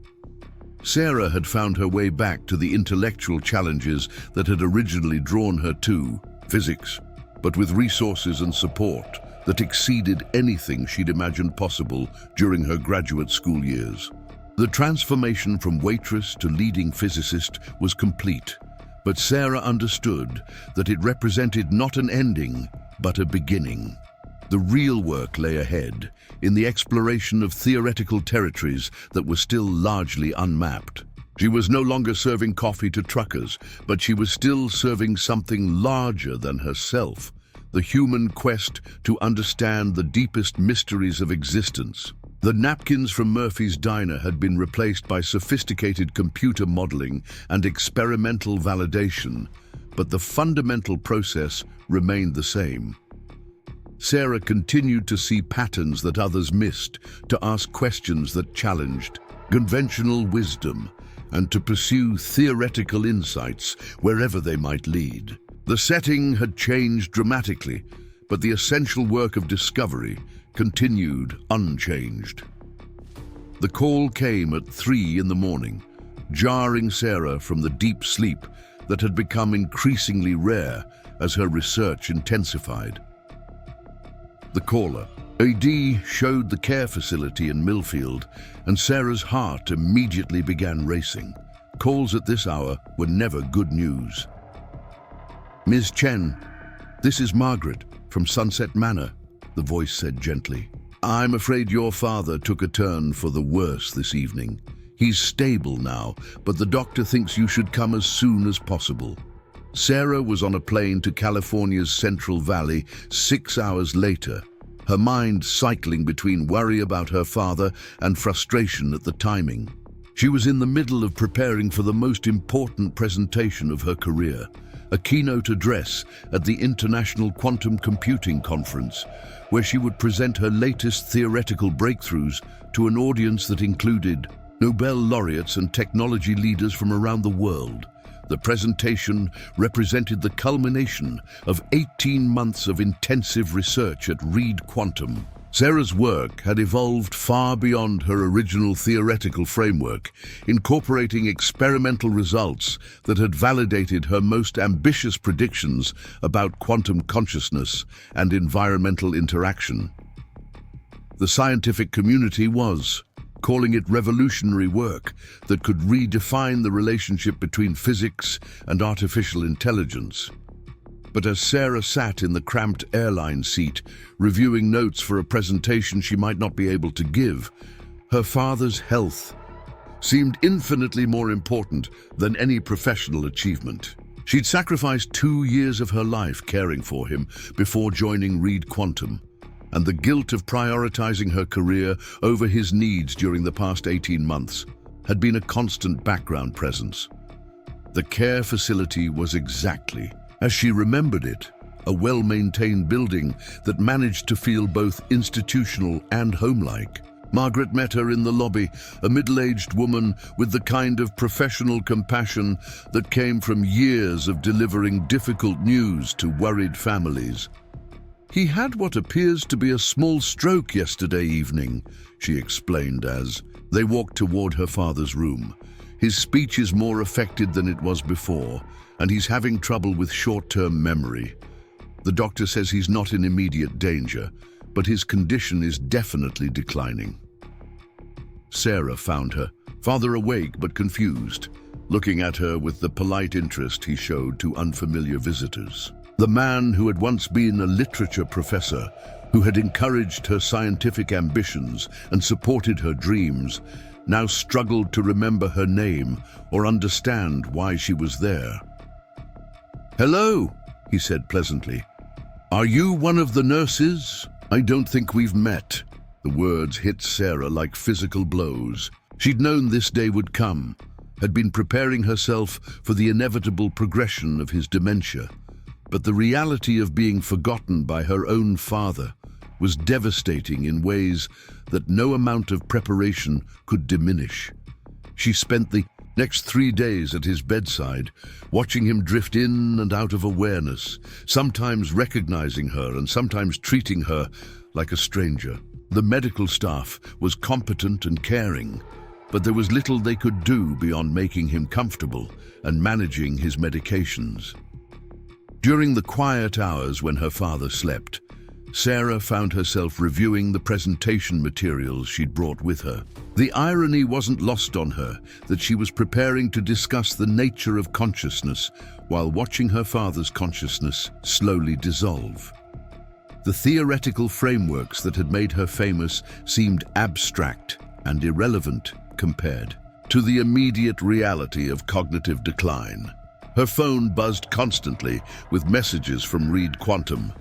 Sarah had found her way back to the intellectual challenges that had originally drawn her to physics, but with resources and support that exceeded anything she'd imagined possible during her graduate school years. The transformation from waitress to leading physicist was complete, but Sarah understood that it represented not an ending, but a beginning. The real work lay ahead, in the exploration of theoretical territories that were still largely unmapped. She was no longer serving coffee to truckers, but she was still serving something larger than herself, the human quest to understand the deepest mysteries of existence. The napkins from Murphy's Diner had been replaced by sophisticated computer modeling and experimental validation, but the fundamental process remained the same. Sarah continued to see patterns that others missed, to ask questions that challenged conventional wisdom, and to pursue theoretical insights wherever they might lead. The setting had changed dramatically, but the essential work of discovery continued unchanged. The call came at 3 in the morning, jarring Sarah from the deep sleep that had become increasingly rare as her research intensified. The caller, AD, showed the care facility in Millfield, and Sarah's heart immediately began racing. Calls at this hour were never good news. Ms. Chen, this is Margaret from Sunset Manor, the voice said gently. I'm afraid your father took a turn for the worse this evening. He's stable now, but the doctor thinks you should come as soon as possible. Sarah was on a plane to California's Central Valley 6 hours later, her mind cycling between worry about her father and frustration at the timing. She was in the middle of preparing for the most important presentation of her career, a keynote address at the International Quantum Computing Conference, where she would present her latest theoretical breakthroughs to an audience that included Nobel laureates and technology leaders from around the world. The presentation represented the culmination of 18 months of intensive research at Reed Quantum. Sarah's work had evolved far beyond her original theoretical framework, incorporating experimental results that had validated her most ambitious predictions about quantum consciousness and environmental interaction. The scientific community was calling it revolutionary work that could redefine the relationship between physics and artificial intelligence. But as Sarah sat in the cramped airline seat, reviewing notes for a presentation she might not be able to give, her father's health seemed infinitely more important than any professional achievement. She'd sacrificed 2 years of her life caring for him before joining Reed Quantum, and the guilt of prioritizing her career over his needs during the past 18 months had been a constant background presence. The care facility was exactly as she remembered it, a well-maintained building that managed to feel both institutional and homelike. Margaret met her in the lobby, a middle-aged woman with the kind of professional compassion that came from years of delivering difficult news to worried families. He had what appears to be a small stroke yesterday evening, she explained as they walked toward her father's room. His speech is more affected than it was before, and he's having trouble with short-term memory. The doctor says he's not in immediate danger, but his condition is definitely declining. Sarah found her father awake but confused, looking at her with the polite interest he showed to unfamiliar visitors. The man who had once been a literature professor, who had encouraged her scientific ambitions and supported her dreams, now struggled to remember her name or understand why she was there. "Hello," he said pleasantly. "Are you one of the nurses? I don't think we've met." The words hit Sarah like physical blows. She'd known this day would come, had been preparing herself for the inevitable progression of his dementia. But the reality of being forgotten by her own father was devastating in ways that no amount of preparation could diminish. She spent the next 3 days at his bedside, watching him drift in and out of awareness, sometimes recognizing her and sometimes treating her like a stranger. The medical staff was competent and caring, but there was little they could do beyond making him comfortable and managing his medications. During the quiet hours when her father slept, Sarah found herself reviewing the presentation materials she'd brought with her. The irony wasn't lost on her that she was preparing to discuss the nature of consciousness while watching her father's consciousness slowly dissolve. The theoretical frameworks that had made her famous seemed abstract and irrelevant compared to the immediate reality of cognitive decline. Her phone buzzed constantly with messages from Reed Quantum.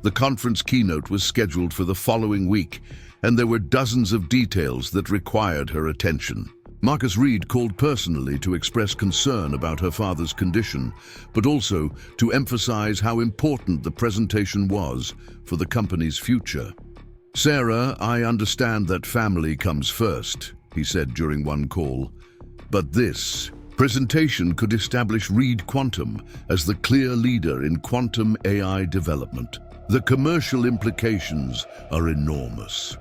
The conference keynote was scheduled for the following week, and there were dozens of details that required her attention. Marcus Reed called personally to express concern about her father's condition, but also to emphasize how important the presentation was for the company's future. "Sarah, I understand that family comes first," he said during one call, "but this presentation could establish Reed Quantum as the clear leader in quantum AI development. The commercial implications are enormous."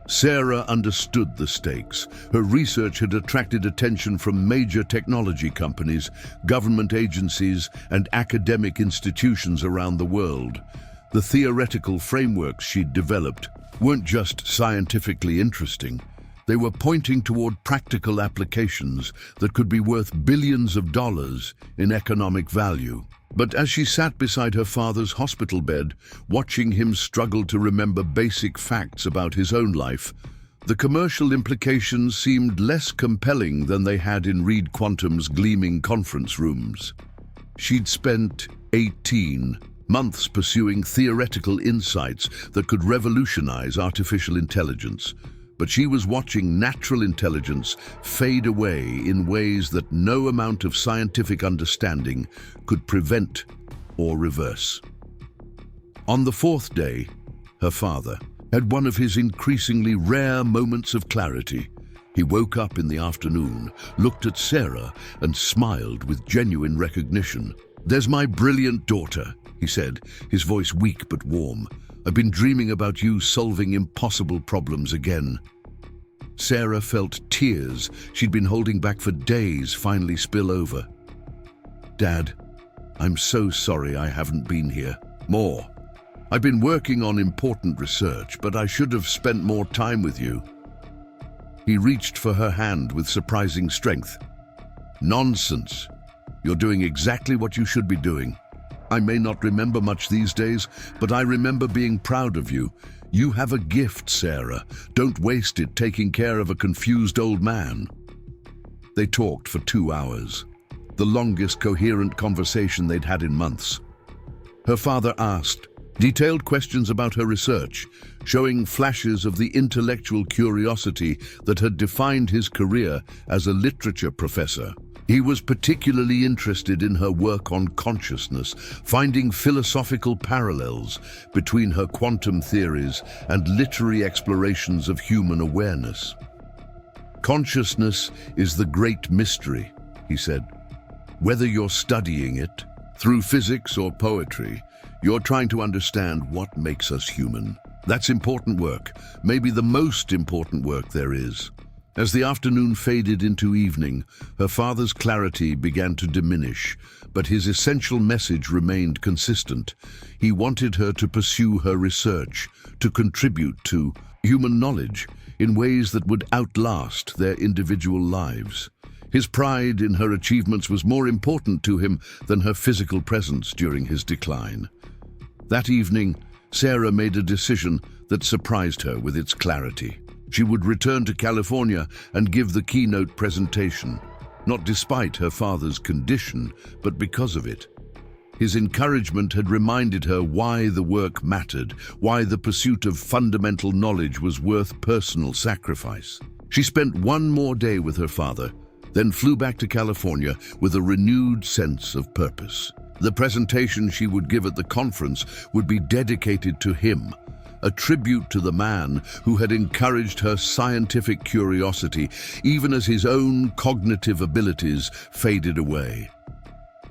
Sarah understood the stakes. Her research had attracted attention from major technology companies, government agencies, and academic institutions around the world. The theoretical frameworks she'd developed weren't just scientifically interesting. They were pointing toward practical applications that could be worth billions of dollars in economic value. But as she sat beside her father's hospital bed, watching him struggle to remember basic facts about his own life, the commercial implications seemed less compelling than they had in Reed Quantum's gleaming conference rooms. She'd spent 18 months pursuing theoretical insights that could revolutionize artificial intelligence, but she was watching natural intelligence fade away in ways that no amount of scientific understanding could prevent or reverse. On the 4th day, her father had one of his increasingly rare moments of clarity. He woke up in the afternoon, looked at Sarah, and smiled with genuine recognition. "There's my brilliant daughter," he said, his voice weak but warm. "I've been dreaming about you solving impossible problems again." Sarah felt tears she'd been holding back for days finally spill over. "Dad, I'm so sorry I haven't been here more. I've been working on important research, but I should have spent more time with you." He reached for her hand with surprising strength. "Nonsense. You're doing exactly what you should be doing. I may not remember much these days, but I remember being proud of you. You have a gift, Sarah. Don't waste it taking care of a confused old man." They talked for 2 hours, the longest coherent conversation they'd had in months. Her father asked detailed questions about her research, showing flashes of the intellectual curiosity that had defined his career as a literature professor. He was particularly interested in her work on consciousness, finding philosophical parallels between her quantum theories and literary explorations of human awareness. "Consciousness is the great mystery," he said. "Whether you're studying it through physics or poetry, you're trying to understand what makes us human. That's important work, maybe the most important work there is." As the afternoon faded into evening, her father's clarity began to diminish, but his essential message remained consistent. He wanted her to pursue her research, to contribute to human knowledge in ways that would outlast their individual lives. His pride in her achievements was more important to him than her physical presence during his decline. That evening, Sarah made a decision that surprised her with its clarity. She would return to California and give the keynote presentation, not despite her father's condition, but because of it. His encouragement had reminded her why the work mattered, why the pursuit of fundamental knowledge was worth personal sacrifice. She spent one more day with her father, then flew back to California with a renewed sense of purpose. The presentation she would give at the conference would be dedicated to him, a tribute to the man who had encouraged her scientific curiosity even as his own cognitive abilities faded away.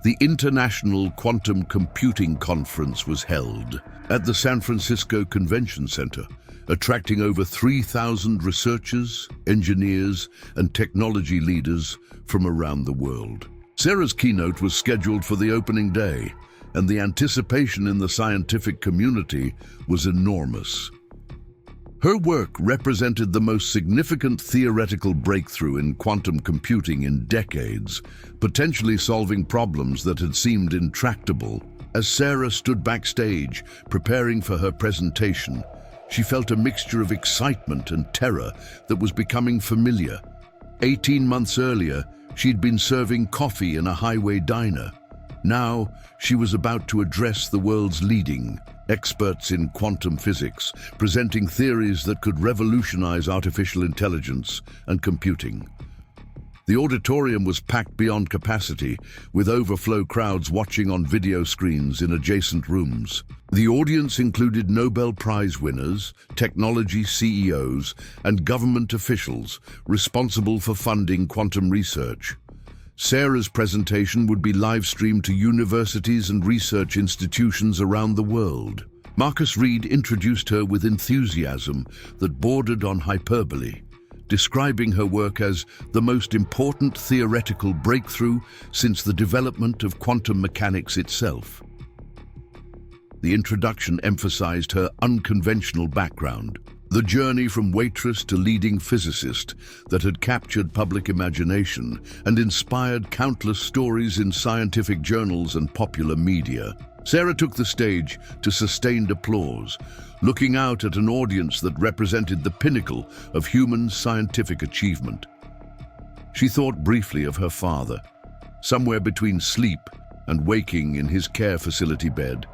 The International Quantum Computing Conference was held at the San Francisco Convention Center, attracting over 3,000 researchers, engineers, and technology leaders from around the world. Sarah's keynote was scheduled for the opening day, and the anticipation in the scientific community was enormous. Her work represented the most significant theoretical breakthrough in quantum computing in decades, potentially solving problems that had seemed intractable. As Sarah stood backstage, preparing for her presentation, she felt a mixture of excitement and terror that was becoming familiar. 18 months earlier, she'd been serving coffee in a highway diner. Now, she was about to address the world's leading experts in quantum physics, presenting theories that could revolutionize artificial intelligence and computing. The auditorium was packed beyond capacity, with overflow crowds watching on video screens in adjacent rooms. The audience included Nobel Prize winners, technology CEOs, and government officials responsible for funding quantum research. Sarah's presentation would be live-streamed to universities and research institutions around the world. Marcus Reed introduced her with enthusiasm that bordered on hyperbole, describing her work as the most important theoretical breakthrough since the development of quantum mechanics itself. The introduction emphasized her unconventional background, the journey from waitress to leading physicist that had captured public imagination and inspired countless stories in scientific journals and popular media. Sarah took the stage to sustained applause, looking out at an audience that represented the pinnacle of human scientific achievement. She thought briefly of her father, somewhere between sleep and waking in his care facility bed,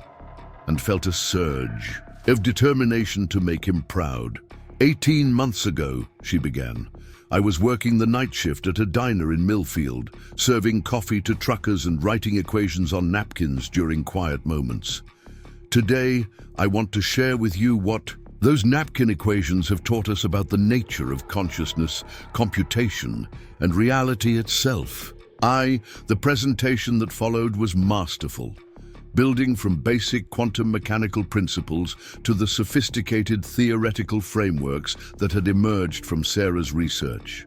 and felt a surge of determination to make him proud. 18 months ago, she began, I was working the night shift at a diner in Millfield, serving coffee to truckers and writing equations on napkins during quiet moments. Today, I want to share with you what those napkin equations have taught us about the nature of consciousness, computation, and reality itself. The presentation that followed was masterful, building from basic quantum mechanical principles to the sophisticated theoretical frameworks that had emerged from Sarah's research.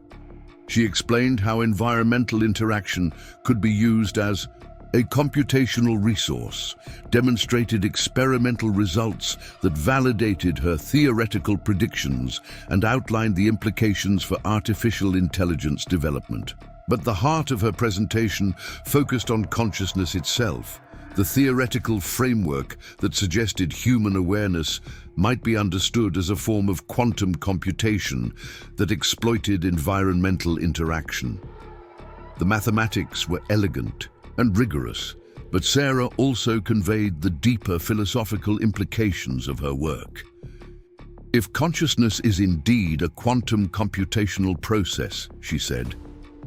She explained how environmental interaction could be used as a computational resource, demonstrated experimental results that validated her theoretical predictions, and outlined the implications for artificial intelligence development. But the heart of her presentation focused on consciousness itself, the theoretical framework that suggested human awareness might be understood as a form of quantum computation that exploited environmental interaction. The mathematics were elegant and rigorous, but Sarah also conveyed the deeper philosophical implications of her work. If consciousness is indeed a quantum computational process, she said,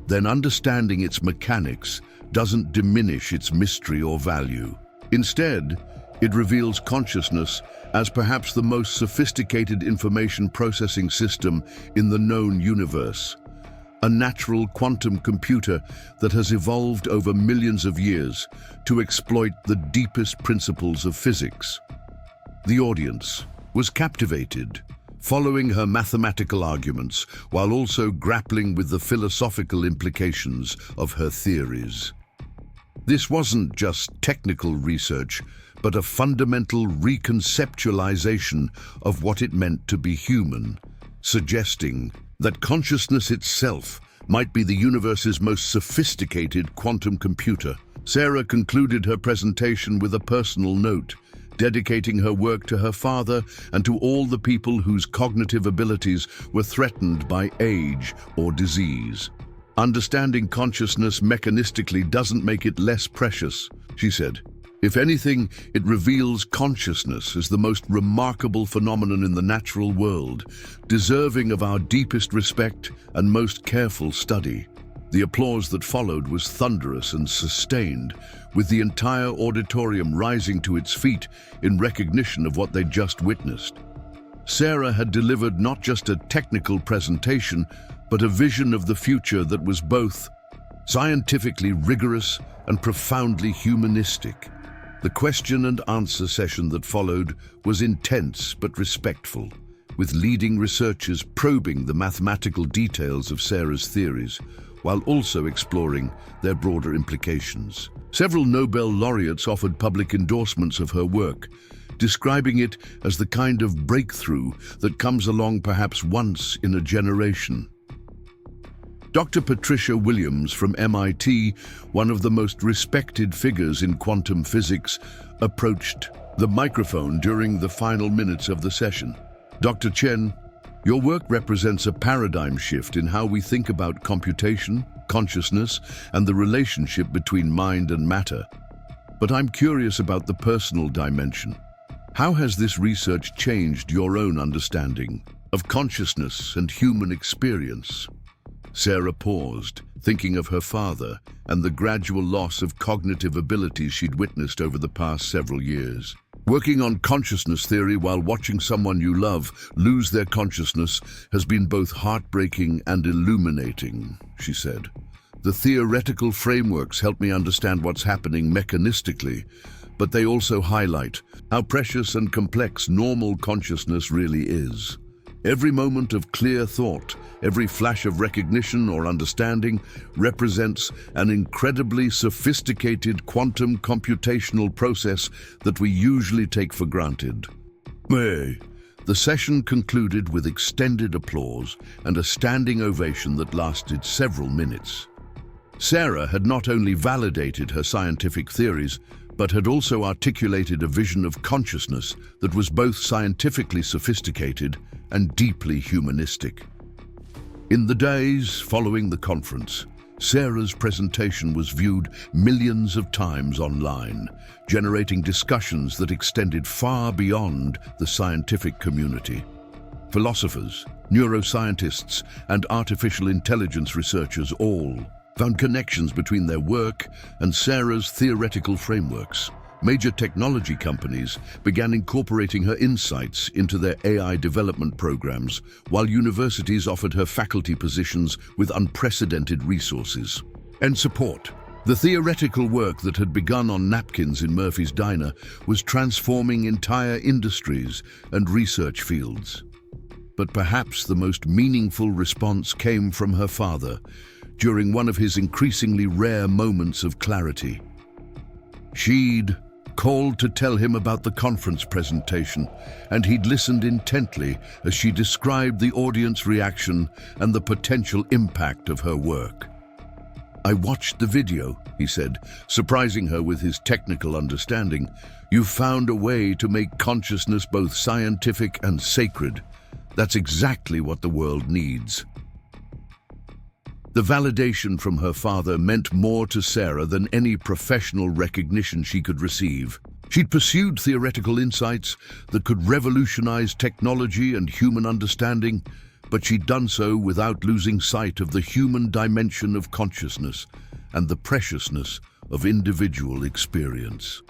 then understanding its mechanics doesn't diminish its mystery or value. Instead, it reveals consciousness as perhaps the most sophisticated information processing system in the known universe, a natural quantum computer that has evolved over millions of years to exploit the deepest principles of physics. The audience was captivated, following her mathematical arguments while also grappling with the philosophical implications of her theories. This wasn't just technical research, but a fundamental reconceptualization of what it meant to be human, suggesting that consciousness itself might be the universe's most sophisticated quantum computer. Sarah concluded her presentation with a personal note, dedicating her work to her father and to all the people whose cognitive abilities were threatened by age or disease. "Understanding consciousness mechanistically doesn't make it less precious," she said. "If anything, it reveals consciousness as the most remarkable phenomenon in the natural world, deserving of our deepest respect and most careful study." The applause that followed was thunderous and sustained, with the entire auditorium rising to its feet in recognition of what they'd just witnessed. Sarah had delivered not just a technical presentation, but a vision of the future that was both scientifically rigorous and profoundly humanistic. The question and answer session that followed was intense but respectful, with leading researchers probing the mathematical details of Sarah's theories, while also exploring their broader implications. Several Nobel laureates offered public endorsements of her work, describing it as the kind of breakthrough that comes along perhaps once in a generation. Dr. Patricia Williams from MIT, one of the most respected figures in quantum physics, approached the microphone during the final minutes of the session. "Dr. Chen, your work represents a paradigm shift in how we think about computation, consciousness, and the relationship between mind and matter. But I'm curious about the personal dimension. How has this research changed your own understanding of consciousness and human experience?" Sarah paused, thinking of her father and the gradual loss of cognitive abilities she'd witnessed over the past several years. "Working on consciousness theory while watching someone you love lose their consciousness has been both heartbreaking and illuminating," she said. "The theoretical frameworks help me understand what's happening mechanistically, but they also highlight how precious and complex normal consciousness really is. Every moment of clear thought, every flash of recognition or understanding represents an incredibly sophisticated quantum computational process that we usually take for granted." The session concluded with extended applause and a standing ovation that lasted several minutes. Sarah had not only validated her scientific theories, but had also articulated a vision of consciousness that was both scientifically sophisticated and deeply humanistic. In the days following the conference, Sarah's presentation was viewed millions of times online, generating discussions that extended far beyond the scientific community. Philosophers, neuroscientists, and artificial intelligence researchers all found connections between their work and Sarah's theoretical frameworks. Major technology companies began incorporating her insights into their AI development programs, while universities offered her faculty positions with unprecedented resources and support. The theoretical work that had begun on napkins in Murphy's Diner was transforming entire industries and research fields. But perhaps the most meaningful response came from her father, during one of his increasingly rare moments of clarity. She'd called to tell him about the conference presentation, and he'd listened intently as she described the audience reaction and the potential impact of her work. "I watched the video," he said, surprising her with his technical understanding. "You've found a way to make consciousness both scientific and sacred. That's exactly what the world needs." The validation from her father meant more to Sarah than any professional recognition she could receive. She'd pursued theoretical insights that could revolutionize technology and human understanding, but she'd done so without losing sight of the human dimension of consciousness and the preciousness of individual experience.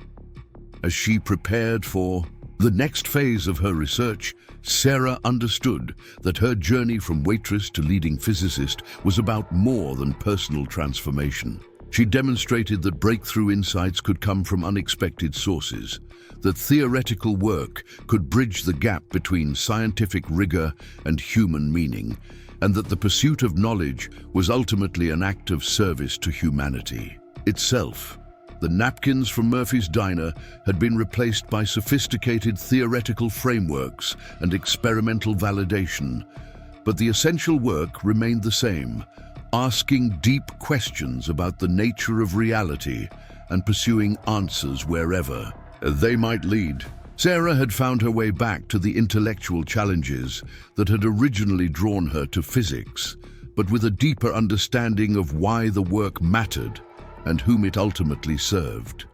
As she prepared for the next phase of her research, Sarah understood that her journey from waitress to leading physicist was about more than personal transformation. She demonstrated that breakthrough insights could come from unexpected sources, that theoretical work could bridge the gap between scientific rigor and human meaning, and that the pursuit of knowledge was ultimately an act of service to humanity itself. The napkins from Murphy's Diner had been replaced by sophisticated theoretical frameworks and experimental validation, but the essential work remained the same: asking deep questions about the nature of reality and pursuing answers wherever they might lead. Sarah had found her way back to the intellectual challenges that had originally drawn her to physics, but with a deeper understanding of why the work mattered and whom it ultimately served.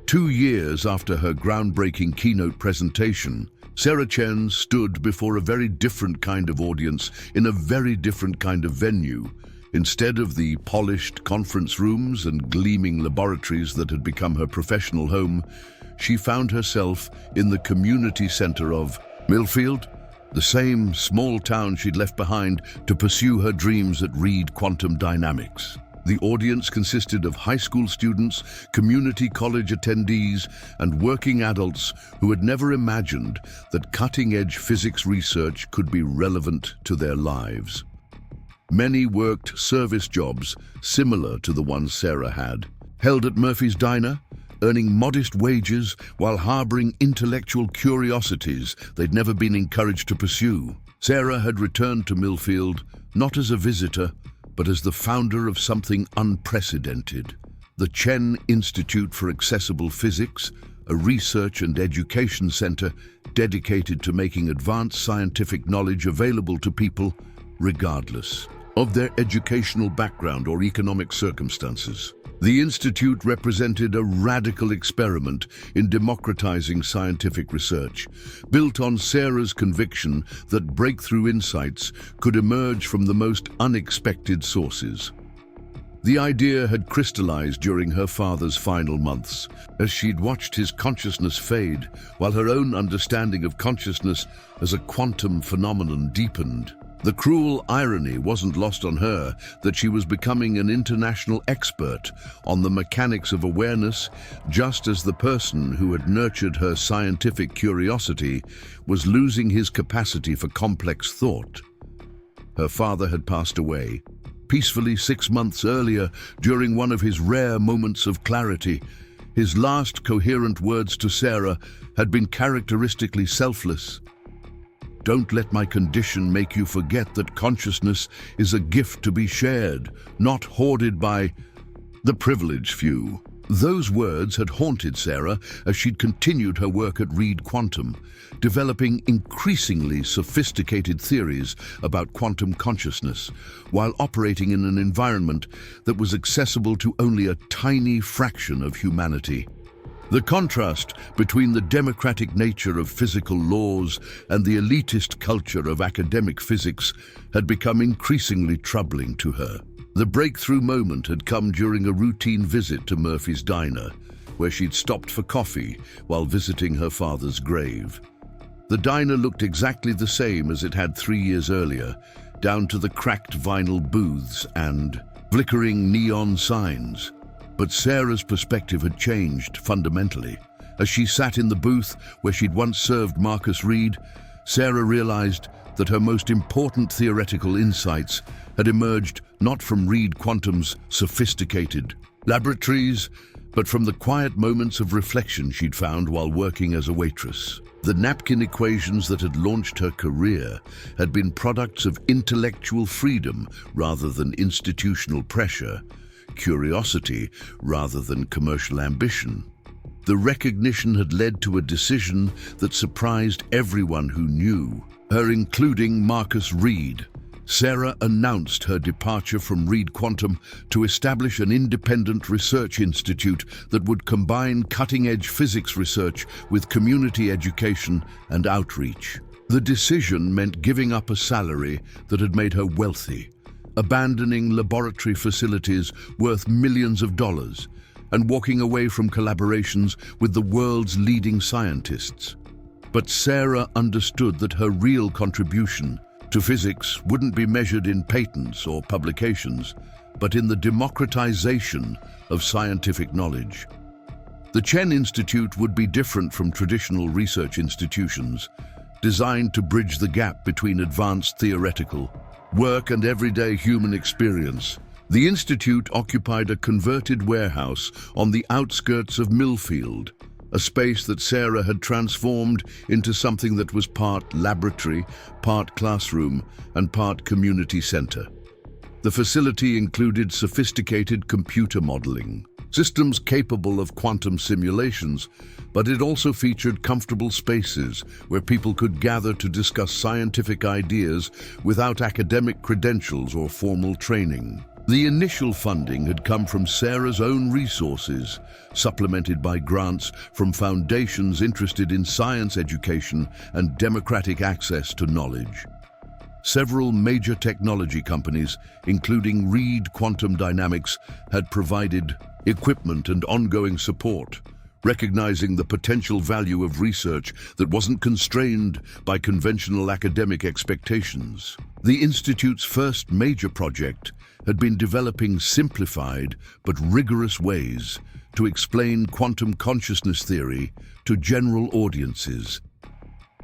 2 years after her groundbreaking keynote presentation, Sarah Chen stood before a very different kind of audience in a very different kind of venue. Instead of the polished conference rooms and gleaming laboratories that had become her professional home, she found herself in the community center of Millfield, the same small town she'd left behind to pursue her dreams at Reed Quantum Dynamics. The audience consisted of high school students, community college attendees, and working adults who had never imagined that cutting-edge physics research could be relevant to their lives. Many worked service jobs similar to the ones Sarah had, held at Murphy's Diner, earning modest wages while harboring intellectual curiosities they'd never been encouraged to pursue. Sarah had returned to Millfield not as a visitor, but as the founder of something unprecedented, the Chen Institute for Accessible Physics, a research and education center dedicated to making advanced scientific knowledge available to people regardless of their educational background or economic circumstances. The Institute represented a radical experiment in democratizing scientific research, built on Sarah's conviction that breakthrough insights could emerge from the most unexpected sources. The idea had crystallized during her father's final months, as she'd watched his consciousness fade, while her own understanding of consciousness as a quantum phenomenon deepened. The cruel irony wasn't lost on her that she was becoming an international expert on the mechanics of awareness, just as the person who had nurtured her scientific curiosity was losing his capacity for complex thought. Her father had passed away, peacefully 6 months earlier during one of his rare moments of clarity. His last coherent words to Sarah had been characteristically selfless. "Don't let my condition make you forget that consciousness is a gift to be shared, not hoarded by the privileged few." Those words had haunted Sarah as she'd continued her work at Reed Quantum, developing increasingly sophisticated theories about quantum consciousness, while operating in an environment that was accessible to only a tiny fraction of humanity. The contrast between the democratic nature of physical laws and the elitist culture of academic physics had become increasingly troubling to her. The breakthrough moment had come during a routine visit to Murphy's Diner, where she'd stopped for coffee while visiting her father's grave. The diner looked exactly the same as it had 3 years earlier, down to the cracked vinyl booths and flickering neon signs. But Sarah's perspective had changed fundamentally. As she sat in the booth where she'd once served Marcus Reed, Sarah realized that her most important theoretical insights had emerged not from Reed Quantum's sophisticated laboratories, but from the quiet moments of reflection she'd found while working as a waitress. The napkin equations that had launched her career had been products of intellectual freedom rather than institutional pressure, curiosity rather than commercial ambition. The recognition had led to a decision that surprised everyone who knew her, including Marcus Reed. Sarah announced her departure from Reed Quantum to establish an independent research institute that would combine cutting-edge physics research with community education and outreach. The decision meant giving up a salary that had made her wealthy, abandoning laboratory facilities worth millions of dollars, and walking away from collaborations with the world's leading scientists. But Sarah understood that her real contribution to physics wouldn't be measured in patents or publications, but in the democratization of scientific knowledge. The Chen Institute would be different from traditional research institutions, designed to bridge the gap between advanced theoretical work and everyday human experience. The Institute occupied a converted warehouse on the outskirts of Millfield, a space that Sarah had transformed into something that was part laboratory, part classroom, and part community center. The facility included sophisticated computer modeling, systems capable of quantum simulations, but it also featured comfortable spaces where people could gather to discuss scientific ideas without academic credentials or formal training. The initial funding had come from Sarah's own resources, supplemented by grants from foundations interested in science education and democratic access to knowledge. Several major technology companies, including Reed Quantum Dynamics, had provided equipment and ongoing support, recognizing the potential value of research that wasn't constrained by conventional academic expectations. The Institute's first major project had been developing simplified but rigorous ways to explain quantum consciousness theory to general audiences.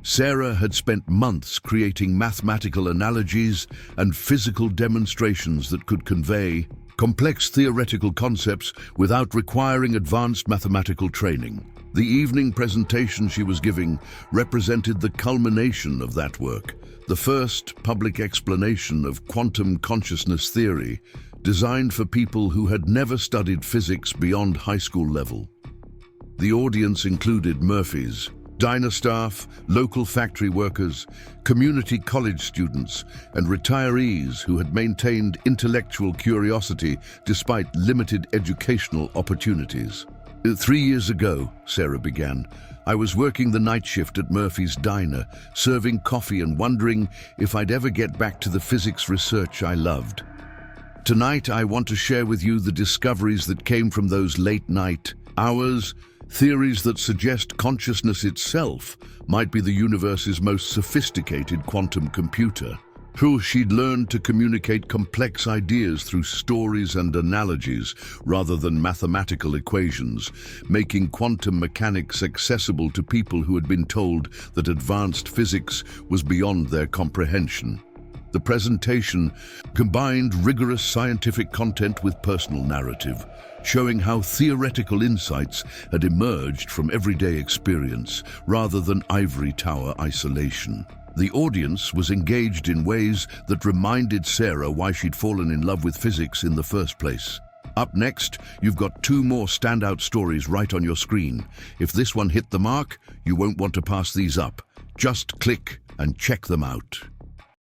Sarah had spent months creating mathematical analogies and physical demonstrations that could convey complex theoretical concepts without requiring advanced mathematical training. The evening presentation she was giving represented the culmination of that work, the first public explanation of quantum consciousness theory, designed for people who had never studied physics beyond high school level. The audience included Murphys, diner staff, local factory workers, community college students, and retirees who had maintained intellectual curiosity despite limited educational opportunities. 3 years ago, Sarah began, I was working the night shift at Murphy's Diner, serving coffee and wondering if I'd ever get back to the physics research I loved. Tonight, I want to share with you the discoveries that came from those late-night hours, theories that suggest consciousness itself might be the universe's most sophisticated quantum computer. She'd learned to communicate complex ideas through stories and analogies rather than mathematical equations, making quantum mechanics accessible to people who had been told that advanced physics was beyond their comprehension. The presentation combined rigorous scientific content with personal narrative, showing how theoretical insights had emerged from everyday experience rather than ivory tower isolation. The audience was engaged in ways that reminded Sarah why she'd fallen in love with physics in the first place. Up next, you've got 2 more standout stories right on your screen. If this one hit the mark, you won't want to pass these up. Just click and check them out.